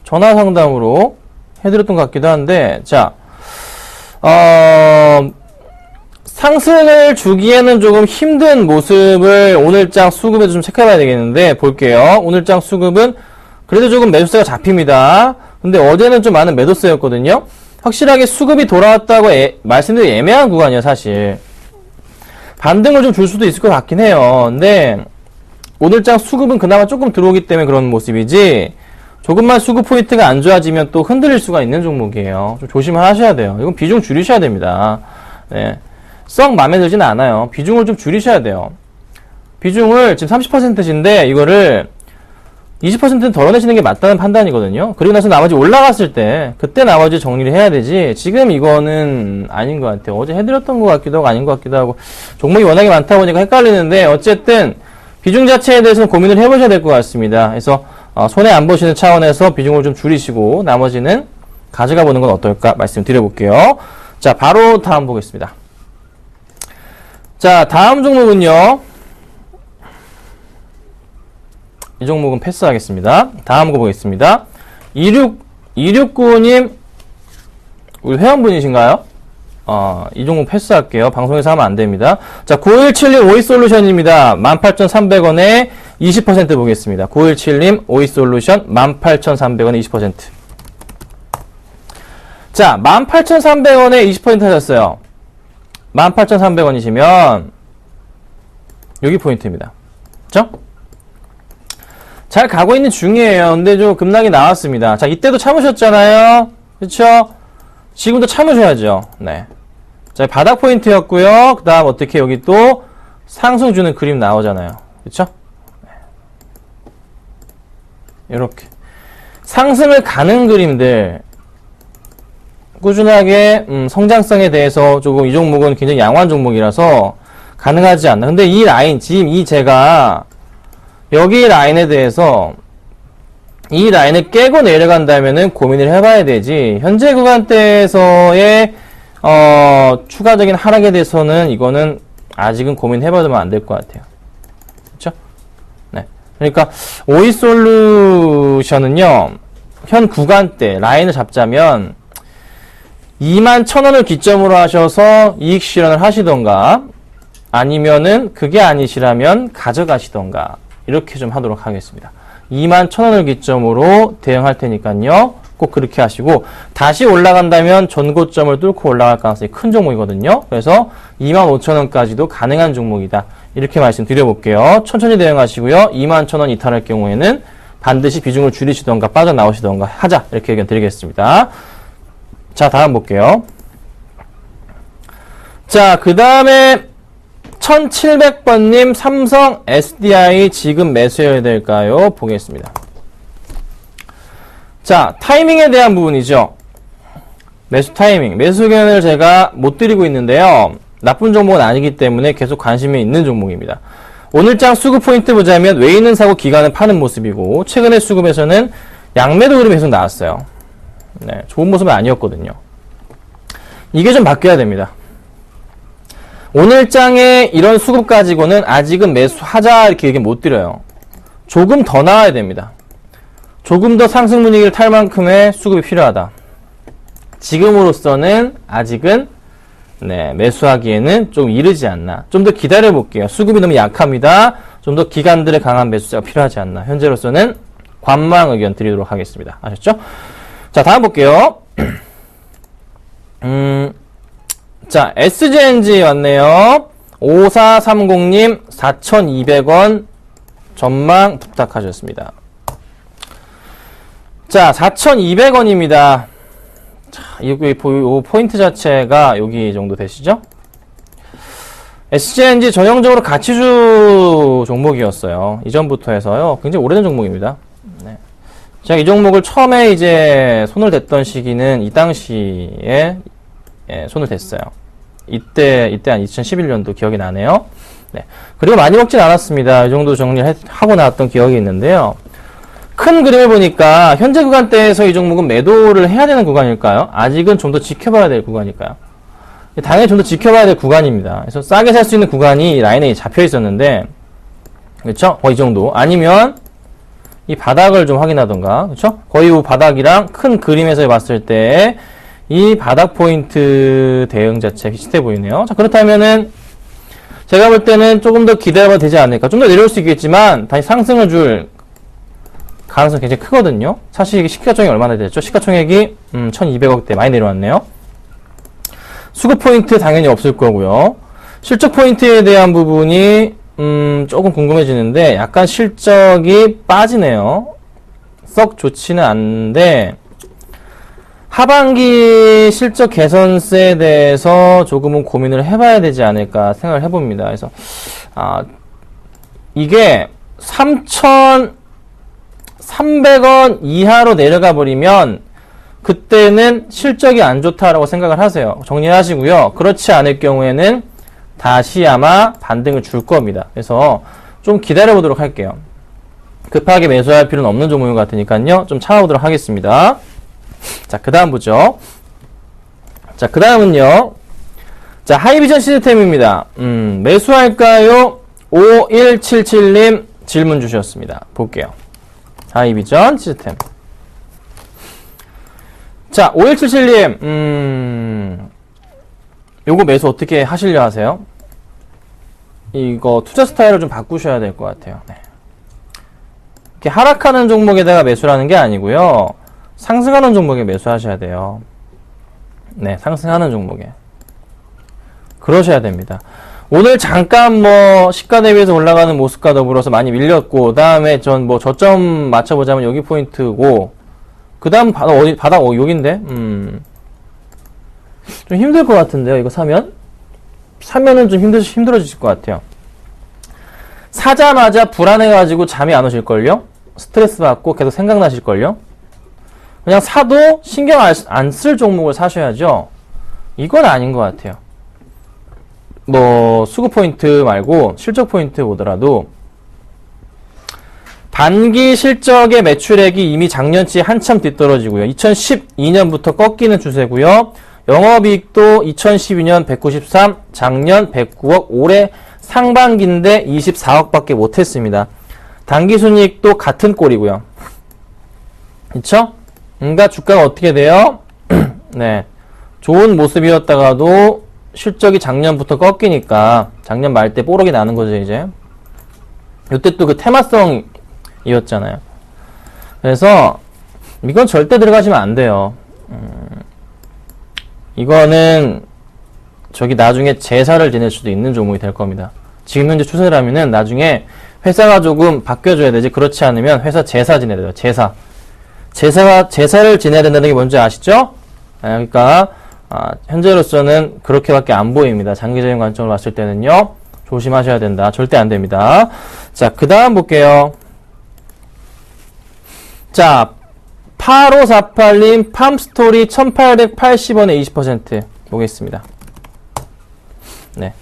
전화 상담으로 해드렸던 것 같기도 한데, 자, 상승을 주기에는 조금 힘든 모습을 오늘장 수급에도 좀 체크해봐야 되겠는데, 볼게요. 오늘장 수급은 그래도 조금 매수세가 잡힙니다. 근데 어제는 좀 많은 매도세였거든요. 확실하게 수급이 돌아왔다고 말씀드리기 애매한 구간이에요, 사실. 반등을 좀 줄 수도 있을 것 같긴 해요. 근데 오늘장 수급은 그나마 조금 들어오기 때문에 그런 모습이지, 조금만 수급 포인트가 안 좋아지면 또 흔들릴 수가 있는 종목이에요. 좀 조심을 하셔야 돼요. 이건 비중 줄이셔야 됩니다. 네. 썩 마음에 들지는 않아요. 비중을 좀 줄이셔야 돼요. 비중을 지금 30%신데 이거를 20%는 덜어내시는 게 맞다는 판단이거든요. 그리고 나서 나머지 올라갔을 때 그때 나머지 정리를 해야 되지 지금 이거는 아닌 것 같아요. 어제 해드렸던 것 같기도 하고 아닌 것 같기도 하고 종목이 워낙에 많다 보니까 헷갈리는데 어쨌든 비중 자체에 대해서는 고민을 해보셔야 될 것 같습니다. 그래서 손해 안 보시는 차원에서 비중을 좀 줄이시고 나머지는 가져가 보는 건 어떨까 말씀드려볼게요. 자, 바로 다음 보겠습니다. 자, 다음 종목은요. 이 종목은 패스하겠습니다. 다음 거 보겠습니다. 2695님, 우리 회원분이신가요? 이 종목 패스할게요. 방송에서 하면 안 됩니다. 자, 9171 오이솔루션입니다. 18,300원에 20% 보겠습니다. 9171님, 오이솔루션 18,300원에 20%. 자, 18,300원에 20% 하셨어요. 18,300원이시면, 여기 포인트입니다. 그쵸? 잘 가고 있는 중이에요. 근데 좀 급락이 나왔습니다. 자, 이때도 참으셨잖아요. 그쵸? 지금도 참으셔야죠. 네. 자, 바닥 포인트였고요. 그 다음 어떻게 여기 또 상승 주는 그림 나오잖아요. 그쵸? 네. 이렇게. 상승을 가는 그림들, 꾸준하게, 성장성에 대해서 조금 이 종목은 굉장히 양호한 종목이라서 가능하지 않나. 근데 이 라인, 지금 제가 여기 라인에 대해서 이 라인을 깨고 내려간다면은 고민을 해봐야 되지. 현재 구간대에서의 추가적인 하락에 대해서는 이거는 아직은 고민해봐도 안 될 것 같아요. 그렇죠? 네. 그러니까 오이솔루션은요. 현 구간대 라인을 잡자면 21,000원을 기점으로 하셔서 이익 실현을 하시던가 아니면은 그게 아니시라면 가져가시던가 이렇게 좀 하도록 하겠습니다. 21,000원을 기점으로 대응할 테니까요. 꼭 그렇게 하시고 다시 올라간다면 전고점을 뚫고 올라갈 가능성이 큰 종목이거든요. 그래서 25,000원까지도 가능한 종목이다. 이렇게 말씀드려볼게요. 천천히 대응하시고요. 21,000원 이탈할 경우에는 반드시 비중을 줄이시던가 빠져나오시던가 하자. 이렇게 의견 드리겠습니다. 자, 다음 볼게요. 자, 그 다음에 1700번님 삼성 SDI 지금 매수해야 될까요? 보겠습니다. 자, 타이밍에 대한 부분이죠. 매수 타이밍. 매수 의견을 제가 못 드리고 있는데요. 나쁜 종목은 아니기 때문에 계속 관심이 있는 종목입니다. 오늘장 수급 포인트 보자면 외인은 사고 기관은 파는 모습이고 최근에 수급에서는 양매도 흐름이 계속 나왔어요. 네, 좋은 모습은 아니었거든요. 이게 좀 바뀌어야 됩니다. 오늘장에 이런 수급 가지고는 아직은 매수하자 이렇게 얘기 못 드려요. 조금 더 나와야 됩니다. 조금 더 상승 분위기를 탈 만큼의 수급이 필요하다. 지금으로서는 아직은 네, 매수하기에는 좀 이르지 않나. 좀 더 기다려 볼게요. 수급이 너무 약합니다. 좀 더 기관들의 강한 매수자가 필요하지 않나. 현재로서는 관망 의견 드리도록 하겠습니다. 아셨죠? 자, 다음 볼게요. 자, SGNG 왔네요. 5430님 4,200원 전망 부탁하셨습니다. 자, 4,200원입니다. 자, 이 포인트 자체가 여기 정도 되시죠? SGNG 전형적으로 가치주 종목이었어요. 이전부터 해서요. 굉장히 오래된 종목입니다. 네. 제가 이 종목을 처음에 이제 손을 댔던 시기는 이 당시에 손을 댔어요. 이때 한 2011년도 기억이 나네요. 네. 그리고 많이 먹진 않았습니다. 이 정도 정리하고 나왔던 기억이 있는데요. 큰 그림을 보니까 현재 구간대에서 이 종목은 매도를 해야 되는 구간일까요? 아직은 좀 더 지켜봐야 될 구간일까요? 당연히 좀 더 지켜봐야 될 구간입니다. 그래서 싸게 살 수 있는 구간이 이 라인에 잡혀 있었는데, 그렇죠? 거의 이 정도. 아니면 이 바닥을 좀 확인하던가, 그렇죠? 거의 이 바닥이랑 큰 그림에서 봤을 때 이 바닥 포인트 대응 자체 비슷해 보이네요. 자, 그렇다면은 제가 볼 때는 조금 더 기다려봐도 되지 않을까. 좀 더 내려올 수 있겠지만 다시 상승을 줄 가능성이 굉장히 크거든요. 사실 이게 시가총액이 얼마나 됐죠? 시가총액이 1200억대 많이 내려왔네요. 수급 포인트 당연히 없을 거고요. 실적 포인트에 대한 부분이 조금 궁금해지는데 약간 실적이 빠지네요. 썩 좋지는 않은데 하반기 실적 개선세에 대해서 조금은 고민을 해봐야 되지 않을까 생각을 해봅니다. 그래서 이게 3,300원 이하로 내려가 버리면 그때는 실적이 안 좋다라고 생각을 하세요. 정리하시고요. 그렇지 않을 경우에는 다시 아마 반등을 줄 겁니다. 그래서 좀 기다려 보도록 할게요. 급하게 매수할 필요는 없는 종목인 것 같으니까요. 좀 참아보도록 하겠습니다. 자, 그 다음 보죠. 자, 그 다음은요. 자, 하이비전 시스템입니다. 매수할까요? 5177님 질문 주셨습니다. 볼게요. 하이비전 시스템. 자, 5177님, 요거 매수 어떻게 하시려 하세요? 이거 투자 스타일을 좀 바꾸셔야 될 것 같아요. 네. 이렇게 하락하는 종목에다가 매수라는 게 아니고요. 상승하는 종목에 매수하셔야 돼요. 네, 상승하는 종목에. 그러셔야 됩니다. 오늘 잠깐 뭐 시가 대비해서 올라가는 모습과 더불어서 많이 밀렸고, 그 다음에 전 뭐 저점 맞춰보자면 여기 포인트고, 그 다음 바닥 여긴데? 좀 힘들 것 같은데요, 이거 사면? 사면은 좀 힘들어지실 것 같아요. 사자마자 불안해가지고 잠이 안 오실걸요? 스트레스 받고 계속 생각나실걸요? 그냥 사도 신경 안 쓸 종목을 사셔야죠. 이건 아닌 것 같아요. 뭐 수급 포인트 말고 실적 포인트 보더라도 반기 실적의 매출액이 이미 작년치에 한참 뒤떨어지고요. 2012년부터 꺾이는 추세고요. 영업이익도 2012년 193, 작년 109억, 올해 상반기인데 24억밖에 못했습니다. 당기순이익도 같은 꼴이고요. 그쵸? 그러니까 주가가 어떻게 돼요? 네, 좋은 모습이었다가도 실적이 작년부터 꺾이니까 작년 말 때 뽀록이 나는 거죠, 이제. 이때 또 그 테마성이었잖아요. 그래서 이건 절대 들어가시면 안 돼요. 이거는 저기 나중에 제사를 지낼 수도 있는 종목이 될 겁니다. 지금 현재 추세라면은 나중에 회사가 조금 바뀌어줘야 되지. 그렇지 않으면 회사 제사 지내야 돼요. 제사를 지내야 된다는 게 뭔지 아시죠? 그러니까 현재로서는 그렇게밖에 안 보입니다. 장기적인 관점으로 봤을 때는요. 조심하셔야 된다. 절대 안 됩니다. 자, 그 다음 볼게요. 자, 8548님 팜스토리 1880원에 20% 보겠습니다. 네.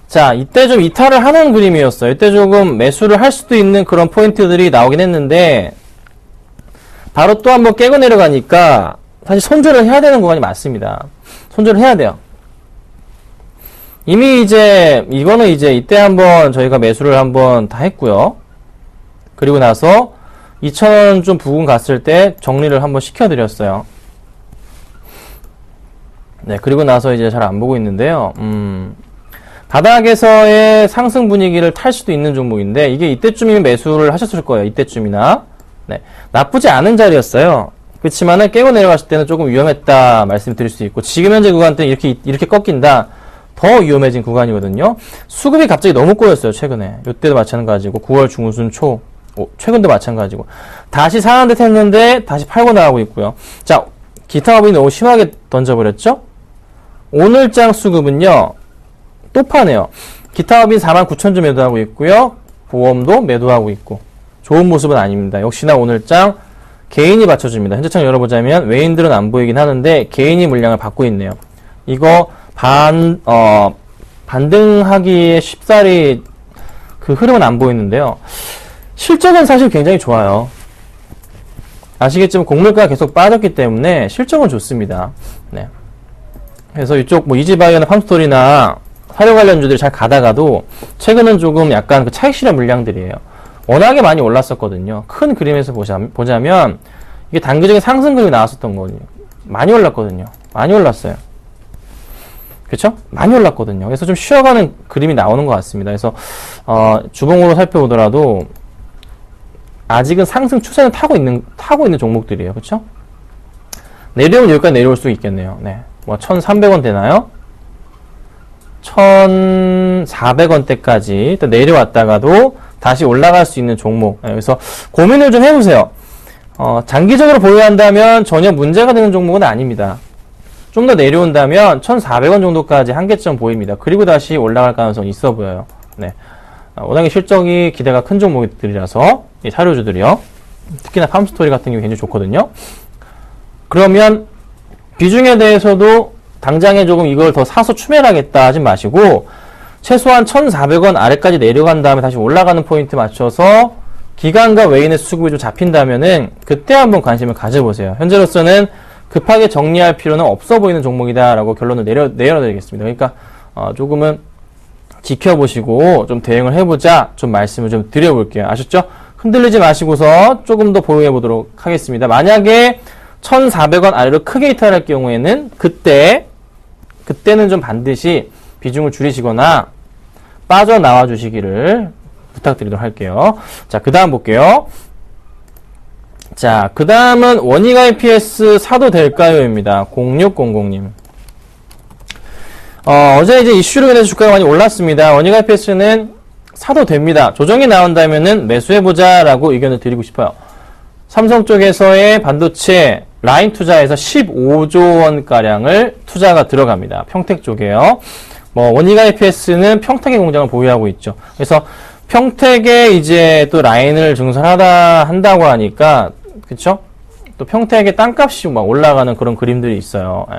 자, 이때 좀 이탈을 하는 그림이었어요. 이때 조금 매수를 할 수도 있는 그런 포인트들이 나오긴 했는데 바로 또 한번 깨고 내려가니까 사실 손절을 해야 되는 구간이 맞습니다. 손절을 해야 돼요. 이미 이거는 이때 한번 저희가 매수를 한번 다 했고요. 그리고 나서 2,000원 좀 부근 갔을 때 정리를 한번 시켜드렸어요. 네, 그리고 나서 이제 잘 안 보고 있는데요. 바닥에서의 상승 분위기를 탈 수도 있는 종목인데, 이게 이때쯤이면 매수를 하셨을 거예요. 이때쯤이나. 네, 나쁘지 않은 자리였어요. 그렇지만은 깨고 내려갔을 때는 조금 위험했다 말씀드릴 수 있고, 지금 현재 구간 때는 이렇게 꺾인다. 더 위험해진 구간이거든요. 수급이 갑자기 너무 꼬였어요, 최근에. 이때도 마찬가지고, 9월 중순 초. 최근도 마찬가지고. 다시 상한 듯 했는데, 다시 팔고 나가고 있고요. 자, 기타 업이 너무 심하게 던져버렸죠? 오늘장 수급은요, 또 파네요. 기타 업이 49,000주 매도하고 있고요. 보험도 매도하고 있고. 좋은 모습은 아닙니다. 역시나 오늘장 개인이 받쳐줍니다. 현재창 열어보자면 외인들은 안 보이긴 하는데 개인이 물량을 받고 있네요. 이거 반등하기에 쉽사리 그 흐름은 안 보이는데요. 실적은 사실 굉장히 좋아요. 아시겠지만 곡물가가 계속 빠졌기 때문에 실적은 좋습니다. 네. 그래서 이쪽 뭐 이지바이오나 팜스토리나 사료 관련주들이 잘 가다가도 최근은 조금 약간 그 차익 실현 물량들이에요. 워낙에 많이 올랐었거든요. 큰 그림에서 보자면 이게 단기적인 상승 그림이 나왔었던 거거든요. 많이 올랐거든요. 많이 올랐어요. 그쵸? 많이 올랐거든요. 그래서 좀 쉬어가는 그림이 나오는 것 같습니다. 그래서 주봉으로 살펴보더라도 아직은 상승 추세는 타고 있는 종목들이에요. 그쵸? 내려오면 여기까지 내려올 수 있겠네요. 네. 뭐 1,300원 되나요? 1,400원대까지 일단 내려왔다가도 다시 올라갈 수 있는 종목. 네, 그래서 고민을 좀 해보세요. 장기적으로 보유한다면 전혀 문제가 되는 종목은 아닙니다. 좀 더 내려온다면 1,400원 정도까지 한계점 보입니다. 그리고 다시 올라갈 가능성이 있어 보여요. 네. 워낙에 실적이 기대가 큰 종목들이라서 이 사료주들이요. 특히나 팜스토리 같은 경우 굉장히 좋거든요. 그러면 비중에 대해서도 당장에 조금 이걸 더 사서 추매하겠다 하지 마시고 최소한 1,400원 아래까지 내려간 다음에 다시 올라가는 포인트 맞춰서 기관과 외인의 수급이 좀 잡힌다면은 그때 한번 관심을 가져보세요. 현재로서는 급하게 정리할 필요는 없어 보이는 종목이다라고 결론을 내려드리겠습니다. 그러니까 조금은 지켜보시고 좀 대응을 해보자 좀 말씀을 좀 드려볼게요. 아셨죠? 흔들리지 마시고서 조금 더 보유해 보도록 하겠습니다. 만약에 1,400원 아래로 크게 이탈할 경우에는 그때는 좀 반드시 비중을 줄이시거나 빠져나와 주시기를 부탁드리도록 할게요. 자, 그 다음 볼게요. 자, 그 다음은 원익 IPS 사도 될까요?입니다. 0600님. 어제 이제 이슈로 인해서 주가가 많이 올랐습니다. 원익 IPS는 사도 됩니다. 조정이 나온다면은 매수해보자라고 의견을 드리고 싶어요. 삼성 쪽에서의 반도체 라인 투자에서 15조 원가량을 투자가 들어갑니다. 평택 쪽에요. 원익 IPS는 평택의 공장을 보유하고 있죠. 그래서 평택에 이제 또 라인을 한다고 하니까, 그쵸? 또 평택의 땅값이 막 올라가는 그런 그림들이 있어요. 예.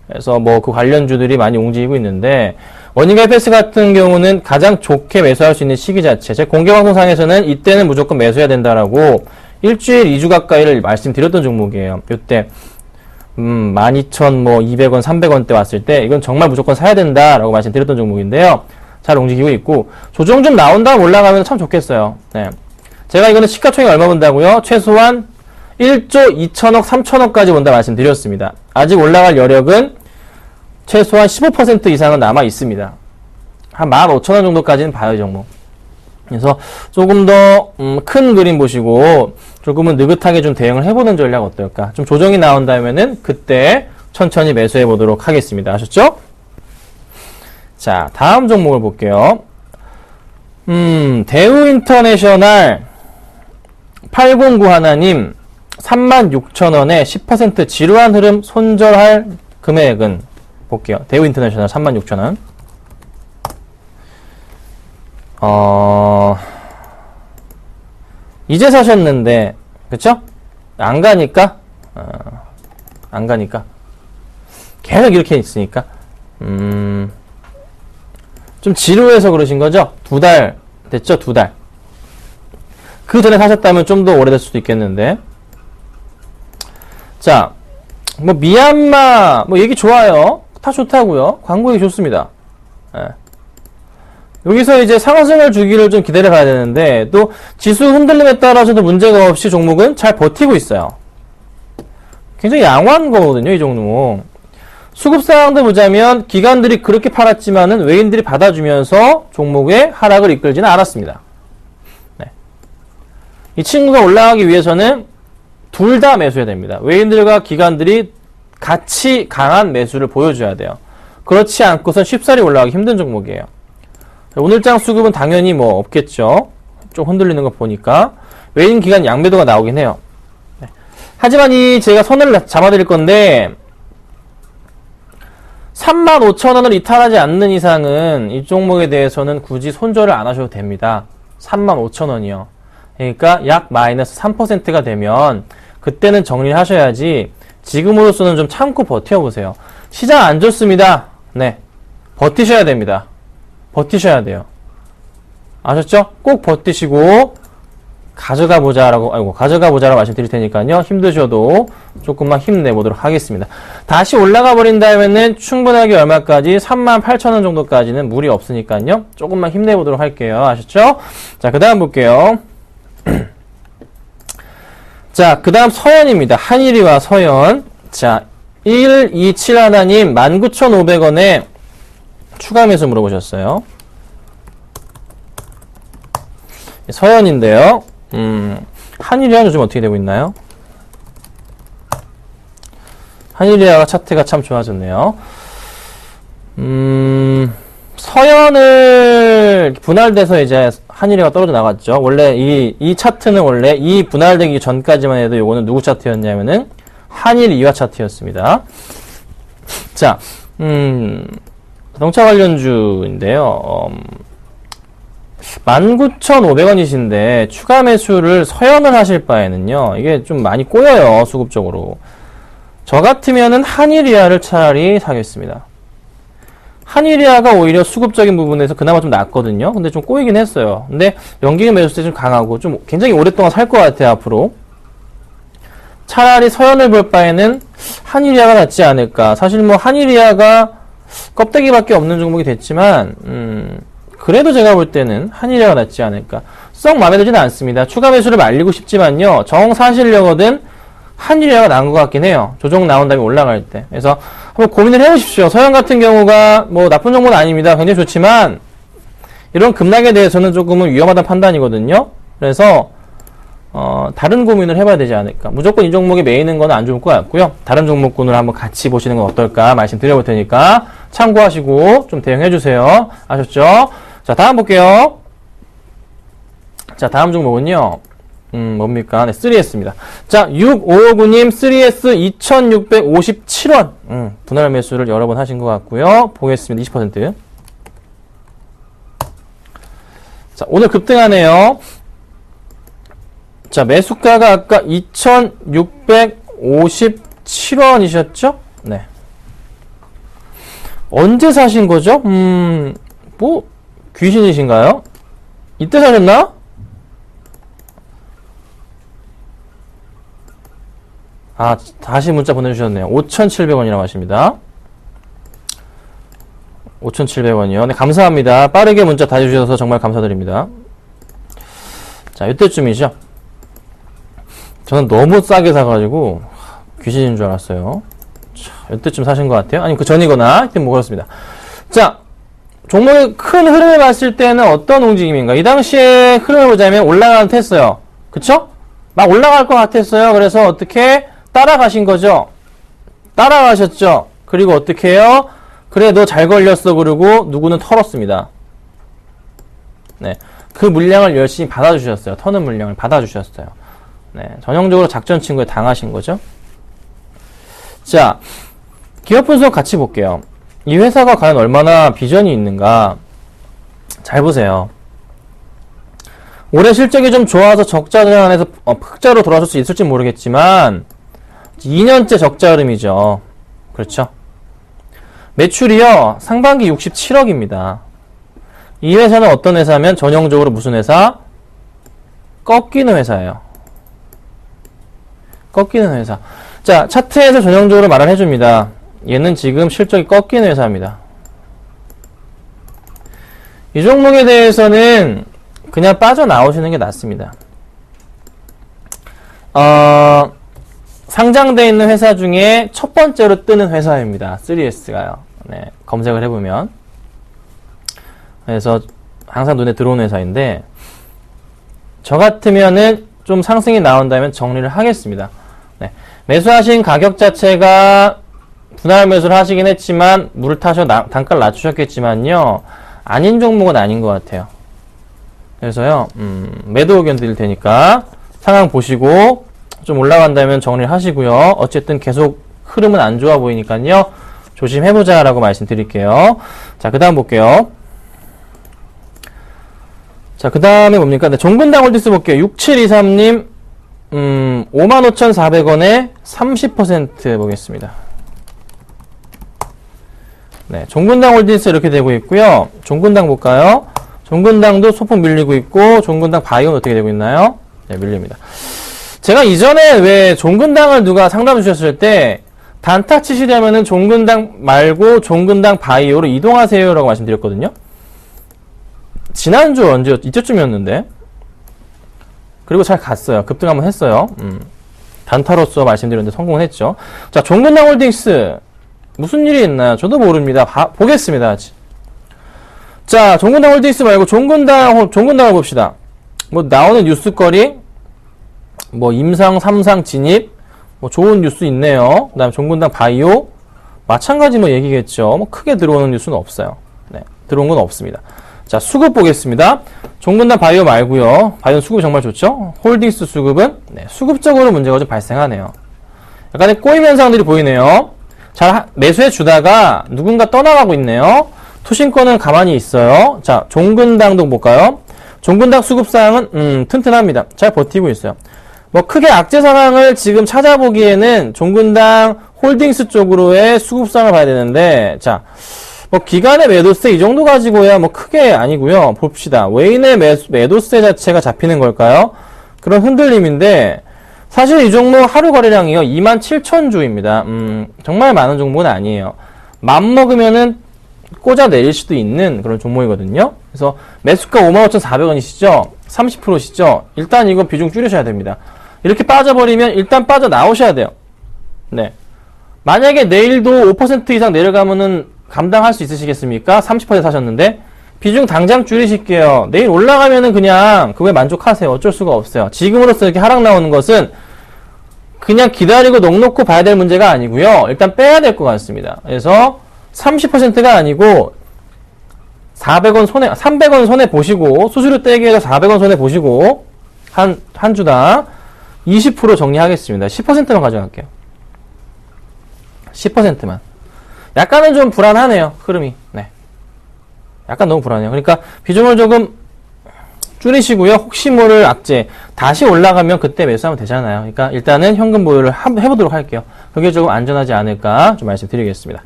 그래서 그 관련주들이 많이 움직이고 있는데, 원익 IPS 같은 경우는 가장 좋게 매수할 수 있는 시기 자체. 제 공개방송상에서는 이때는 무조건 매수해야 된다라고 일주일 2주 가까이를 말씀드렸던 종목이에요. 요때 12,200원, 300원대 왔을 때 이건 정말 무조건 사야 된다라고 말씀드렸던 종목인데요. 잘 움직이고 있고 조정 좀 나온 다음 올라가면 참 좋겠어요. 네. 제가 이거는 시가총액 얼마 본다고요? 최소한 1조 2천억, 3천억까지 본다 말씀드렸습니다. 아직 올라갈 여력은 최소한 15% 이상은 남아 있습니다. 한 15,000원 정도까지는 봐요, 이 종목. 그래서 조금 더 큰 그림 보시고 조금은 느긋하게 좀 대응을 해보는 전략 어떨까? 좀 조정이 나온다면은 그때 천천히 매수해 보도록 하겠습니다. 아셨죠? 자, 다음 종목을 볼게요. 대우인터내셔널 8091님 36,000원에 10% 지루한 흐름 손절할 금액은 볼게요. 대우인터내셔널 36,000원. 이제 사셨는데, 그쵸? 안 가니까, 계속 이렇게 있으니까, 좀 지루해서 그러신 거죠? 2달 됐죠? 2달. 그 전에 사셨다면 좀 더 오래될 수도 있겠는데. 자, 미얀마, 얘기 좋아요. 다 좋다고요. 광고 얘기 좋습니다. 예. 여기서 이제 상승을 주기를 좀 기다려 봐야 되는데, 또 지수 흔들림에 따라서도 문제가 없이 종목은 잘 버티고 있어요. 굉장히 양호한 거거든요, 이 종목. 수급 상황도 보자면 기관들이 그렇게 팔았지만은 외인들이 받아주면서 종목의 하락을 이끌지는 않았습니다. 네. 이 친구가 올라가기 위해서는 둘 다 매수해야 됩니다. 외인들과 기관들이 같이 강한 매수를 보여줘야 돼요. 그렇지 않고선 쉽사리 올라가기 힘든 종목이에요. 오늘장 수급은 당연히 없겠죠. 좀 흔들리는 거 보니까 외인 기관 양매도가 나오긴 해요. 네. 하지만 제가 선을 잡아드릴 건데 35,000원을 이탈하지 않는 이상은 이 종목에 대해서는 굳이 손절을 안 하셔도 됩니다. 35,000원이요. 그러니까 약 마이너스 3%가 되면 그때는 정리를 하셔야지 지금으로서는 좀 참고 버텨보세요. 시장 안 좋습니다. 네. 버티셔야 됩니다. 버티셔야 돼요. 아셨죠? 꼭 버티시고 가져가 보자라고 말씀드릴 테니까요. 힘드셔도 조금만 힘내보도록 하겠습니다. 다시 올라가 버린다면은 충분하게 얼마까지 38,000원 정도까지는 무리 없으니까요. 조금만 힘내보도록 할게요. 아셨죠? 자, 그 다음 볼게요. 자, 그 다음 서현입니다. 한일이와 서현. 자, 1271님 19,500원에 추가 매수 물어보셨어요. 서현인데요. 한일이와 요즘 어떻게 되고 있나요? 한일이와 차트가 참 좋아졌네요. 서현을 분할돼서 이제 한일이가 떨어져 나갔죠. 원래 이 차트는 원래 이 분할되기 전까지만 해도 요거는 누구 차트였냐면은 한일 2화 차트였습니다. 자, 자동차 관련주인데요. 19,500원이신데 추가 매수를 서연을 하실 바에는요. 이게 좀 많이 꼬여요. 수급적으로. 저 같으면은 한일이아를 차라리 사겠습니다. 한일이아가 오히려 수급적인 부분에서 그나마 좀 낫거든요. 근데 좀 꼬이긴 했어요. 근데 연기금 매수세 좀 강하고 좀 굉장히 오랫동안 살 것 같아요. 앞으로. 차라리 서연을 볼 바에는 한일이아가 낫지 않을까. 사실 뭐 한일이아가 껍데기밖에 없는 종목이 됐지만 그래도 제가 볼 때는 한일이아가 낫지 않을까. 썩 마음에 들지는 않습니다. 추가 매수를 말리고 싶지만요. 정 사시려거든 한일이아가 나은 것 같긴 해요. 조정 나온 다음에 올라갈 때. 그래서 한번 고민을 해보십시오. 서현 같은 경우가 뭐 나쁜 정보는 아닙니다. 굉장히 좋지만 이런 급락에 대해서는 조금은 위험하다는 판단이거든요. 그래서 다른 고민을 해봐야 되지 않을까. 무조건 이 종목에 매이는 건 안 좋을 것 같고요. 다른 종목군을 한번 같이 보시는 건 어떨까 말씀드려볼 테니까 참고하시고 좀 대응해주세요. 아셨죠? 자, 다음 볼게요. 자, 다음 종목은요. 뭡니까? 네, 3S입니다. 자, 6559님 3S 2657원. 분할 매수를 여러 번 하신 것 같고요. 보겠습니다. 20%. 자, 오늘 급등하네요. 자, 매수가가 아까 2657원이셨죠? 네. 언제 사신 거죠? 뭐, 귀신이신가요? 이때 사셨나? 아, 다시 문자 보내주셨네요. 5,700원이라고 하십니다. 5,700원이요. 네, 감사합니다. 빠르게 문자 다 해주셔서 정말 감사드립니다. 자, 이때쯤이죠. 저는 너무 싸게 사가지고 귀신인 줄 알았어요. 자, 이때쯤 사신 것 같아요. 아니면 그 전이거나 하여튼 뭐 그렇습니다. 자, 종목의 큰 흐름을 봤을 때는 어떤 움직임인가? 이 당시에 흐름을 보자면 올라가는 듯 했어요. 그쵸? 막 올라갈 것 같았어요. 그래서 어떻게 따라가신 거죠? 따라가셨죠? 그리고 어떻게 해요? 그래, 너 잘 걸렸어. 그러고 누구는 털었습니다. 네. 그 물량을 열심히 받아주셨어요. 터는 물량을 받아주셨어요. 네. 전형적으로 작전 친구에 당하신 거죠. 자, 기업 분석 같이 볼게요. 이 회사가 과연 얼마나 비전이 있는가. 잘 보세요. 올해 실적이 좀 좋아서 적자 전환해서 흑자로 돌아설 수 있을지 모르겠지만 2년째 적자 흐름이죠. 그렇죠? 매출이요. 상반기 67억입니다. 이 회사는 어떤 회사면 전형적으로 무슨 회사? 꺾이는 회사예요. 꺾이는 회사. 자, 차트에서 전형적으로 말을 해줍니다. 얘는 지금 실적이 꺾이는 회사입니다. 이 종목에 대해서는 그냥 빠져나오시는 게 낫습니다. 상장되어 있는 회사 중에 첫 번째로 뜨는 회사입니다. 3S가요. 네, 검색을 해보면. 그래서 항상 눈에 들어오는 회사인데, 저 같으면은 좀 상승이 나온다면 정리를 하겠습니다. 네, 매수하신 가격 자체가 분할 매수를 하시긴 했지만, 물을 타셔 단가를 낮추셨겠지만요, 아닌 종목은 아닌 것 같아요. 그래서요, 매도 의견 드릴 테니까 상황 보시고 좀 올라간다면 정리를 하시고요. 어쨌든 계속 흐름은 안 좋아 보이니까요. 조심해보자 라고 말씀드릴게요. 자, 그 다음 볼게요. 자, 그 다음에 뭡니까? 네, 종근당 홀딩스 볼게요. 6723님, 55,400원에 30% 보겠습니다. 네, 종근당 홀딩스 이렇게 되고 있고요. 종근당 볼까요? 종근당도 소폭 밀리고 있고, 종근당 바이오는 어떻게 되고 있나요? 네, 밀립니다. 제가 이전에 왜 종근당을 누가 상담 주셨을 때, 단타 치시려면은 종근당 말고 종근당 바이오로 이동하세요라고 말씀드렸거든요. 지난주 언제, 이때쯤이었는데. 그리고 잘 갔어요. 급등 한번 했어요. 단타로서 말씀드렸는데 성공을 했죠. 자, 종근당 홀딩스. 무슨 일이 있나요? 저도 모릅니다. 보겠습니다. 아직. 자, 종근당 홀딩스 말고 종근당을 봅시다. 뭐, 나오는 뉴스거리, 뭐, 임상, 3상 진입, 뭐, 좋은 뉴스 있네요. 그 다음에 종근당 바이오, 마찬가지 뭐 얘기겠죠. 뭐, 크게 들어오는 뉴스는 없어요. 네, 들어온 건 없습니다. 자, 수급 보겠습니다. 종근당 바이오 말고요. 바이오 수급이 정말 좋죠? 홀딩스 수급은, 네, 수급적으로 문제가 좀 발생하네요. 약간의 꼬임 현상들이 보이네요. 잘 매수해 주다가 누군가 떠나가고 있네요. 투신권은 가만히 있어요. 자, 종근당도 볼까요? 종근당 수급상은 튼튼합니다. 잘 버티고 있어요. 뭐 크게 악재 상황을 지금 찾아보기에는 종근당 홀딩스 쪽으로의 수급상을 봐야 되는데, 자, 뭐 기간의 매도세 이 정도 가지고야 뭐 크게 아니고요. 봅시다. 외인의 매도세 자체가 잡히는 걸까요? 그런 흔들림인데, 사실 이 종목 하루 거래량이요 27,000주입니다. 정말 많은 종목은 아니에요. 맘먹으면은 꽂아 내릴 수도 있는 그런 종목이거든요. 그래서 매수가 55,400원이시죠? 30%시죠? 일단 이거 비중 줄이셔야 됩니다. 이렇게 빠져버리면 일단 빠져나오셔야 돼요. 네. 만약에 내일도 5% 이상 내려가면은 감당할 수 있으시겠습니까? 30% 사셨는데 비중 당장 줄이실게요. 내일 올라가면은 그냥 그거에 만족하세요. 어쩔 수가 없어요. 지금으로서 이렇게 하락 나오는 것은 그냥 기다리고 넋놓고 봐야 될 문제가 아니고요. 일단 빼야 될 것 같습니다. 그래서 30%가 아니고 400원 손해, 300원 손해 보시고 수수료 떼기 해서 400원 손해 보시고 한 주당 20% 정리하겠습니다. 10%만 가져갈게요. 10%만. 약간은 좀 불안하네요. 흐름이. 네. 약간 너무 불안해요. 그러니까 비중을 조금 줄이시고요. 혹시 모를 악재 다시 올라가면 그때 매수하면 되잖아요. 그러니까 일단은 현금 보유를 해보도록 할게요. 그게 조금 안전하지 않을까 좀 말씀드리겠습니다.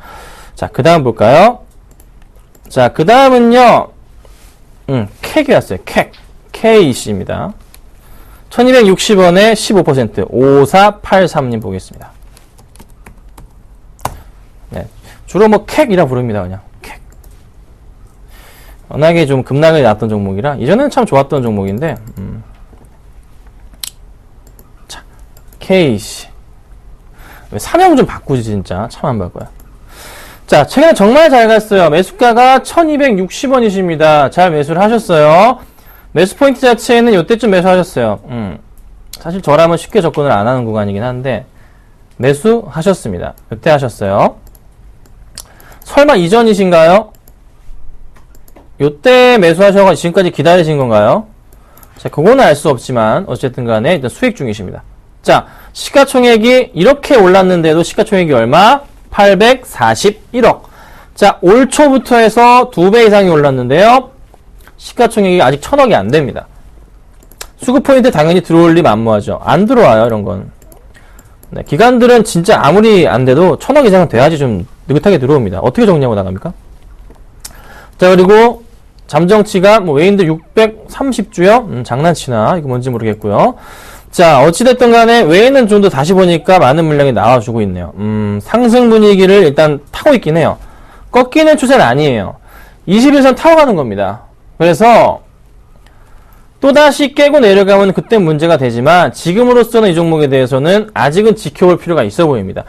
자, 그 다음 볼까요? 자, 그 다음은요, 캑이 왔어요. 캑. KC입니다. 1260원에 15%, 5483님 보겠습니다. 네. 주로 뭐 캑이라 부릅니다, 그냥. 캑. 워낙에 좀 급락이 났던 종목이라, 이전에는 참 좋았던 종목인데, 자, KC. 왜 사명 좀 바꾸지, 진짜. 참 안 바꿔요. 자, 최근에 정말 잘 갔어요. 매수가가 1260원이십니다. 잘 매수를 하셨어요. 매수 포인트 자체는 이때쯤 매수하셨어요. 사실 저라면 쉽게 접근을 안 하는 구간이긴 한데 매수하셨습니다. 이때 하셨어요. 설마 이전이신가요? 이때 매수하셔서 지금까지 기다리신 건가요? 자, 그거는 알 수 없지만 어쨌든 간에 일단 수익 중이십니다. 자, 시가총액이 이렇게 올랐는데도 시가총액이 얼마? 841억. 자, 올 초부터 해서 2배 이상이 올랐는데요. 시가총액이 아직 1000억이 안 됩니다. 수급 포인트 당연히 들어올 리 만무하죠. 안 들어와요, 이런 건. 네, 기관들은 진짜 아무리 안 돼도 1000억 이상은 돼야지 좀 느긋하게 들어옵니다. 어떻게 정리하고 나갑니까? 자, 그리고 잠정치가 뭐 외인들 630주요? 장난치나? 이거 뭔지 모르겠고요. 자, 어찌됐든 간에 외에는 좀 더 다시 보니까 많은 물량이 나와주고 있네요. 상승 분위기를 일단 타고 있긴 해요. 꺾이는 추세는 아니에요. 21선 타고 가는 겁니다. 그래서 또다시 깨고 내려가면 그때 문제가 되지만 지금으로서는 이 종목에 대해서는 아직은 지켜볼 필요가 있어 보입니다.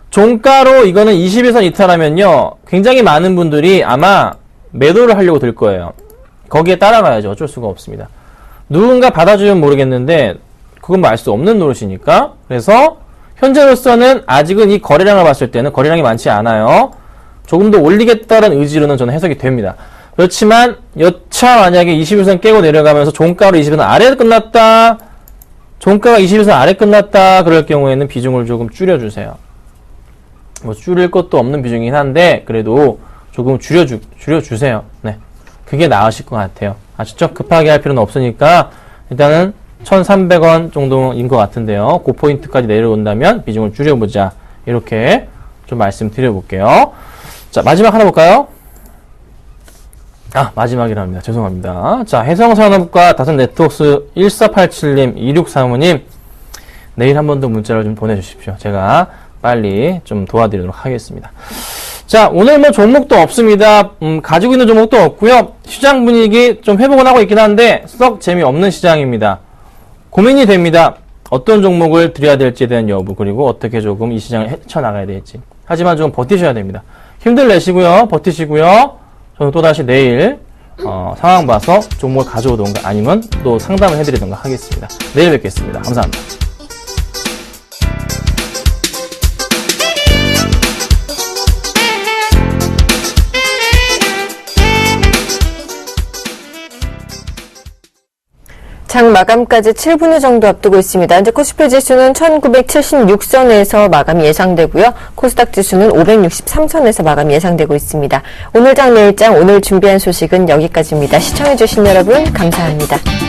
종가로 이거는 21선 이탈하면요. 굉장히 많은 분들이 아마 매도를 하려고 들 거예요. 거기에 따라가야죠. 어쩔 수가 없습니다. 누군가 받아주면 모르겠는데 그건 뭐 알 수 없는 노릇이니까. 그래서 현재로서는 아직은 이 거래량을 봤을 때는 거래량이 많지 않아요. 조금 더 올리겠다는 의지로는 저는 해석이 됩니다. 그렇지만 여차 만약에 21선 깨고 내려가면서 종가로 21선 아래 끝났다. 종가가 21선 아래 끝났다. 그럴 경우에는 비중을 조금 줄여주세요. 뭐 줄일 것도 없는 비중이긴 한데 그래도 조금 줄여주세요. 네, 그게 나으실 것 같아요. 아시죠? 급하게 할 필요는 없으니까 일단은 1,300원 정도인 것 같은데요. 그 포인트까지 내려온다면 비중을 줄여보자. 이렇게 좀 말씀드려볼게요. 자, 마지막 하나 볼까요? 아, 마지막이랍니다. 죄송합니다. 자, 해성산업과 다산네트워크스 1487님, 2635님, 내일 한 번 더 문자를 좀 보내주십시오. 제가 빨리 좀 도와드리도록 하겠습니다. 자, 오늘 뭐 종목도 없습니다. 가지고 있는 종목도 없고요. 시장 분위기 좀 회복은 하고 있긴 한데 썩 재미없는 시장입니다. 고민이 됩니다. 어떤 종목을 들여야 될지에 대한 여부, 그리고 어떻게 조금 이 시장을 헤쳐나가야 될지. 하지만 좀 버티셔야 됩니다. 힘들 내시고요. 버티시고요. 저는 또다시 내일 상황 봐서 종목을 가져오던가 아니면 또 상담을 해드리던가 하겠습니다. 내일 뵙겠습니다. 감사합니다. 장 마감까지 7분여 정도 앞두고 있습니다. 현재 코스피 지수는 1976선에서 마감이 예상되고요. 코스닥 지수는 563선에서 마감이 예상되고 있습니다. 오늘 장 내일 장 오늘 준비한 소식은 여기까지입니다. 시청해주신 여러분 감사합니다.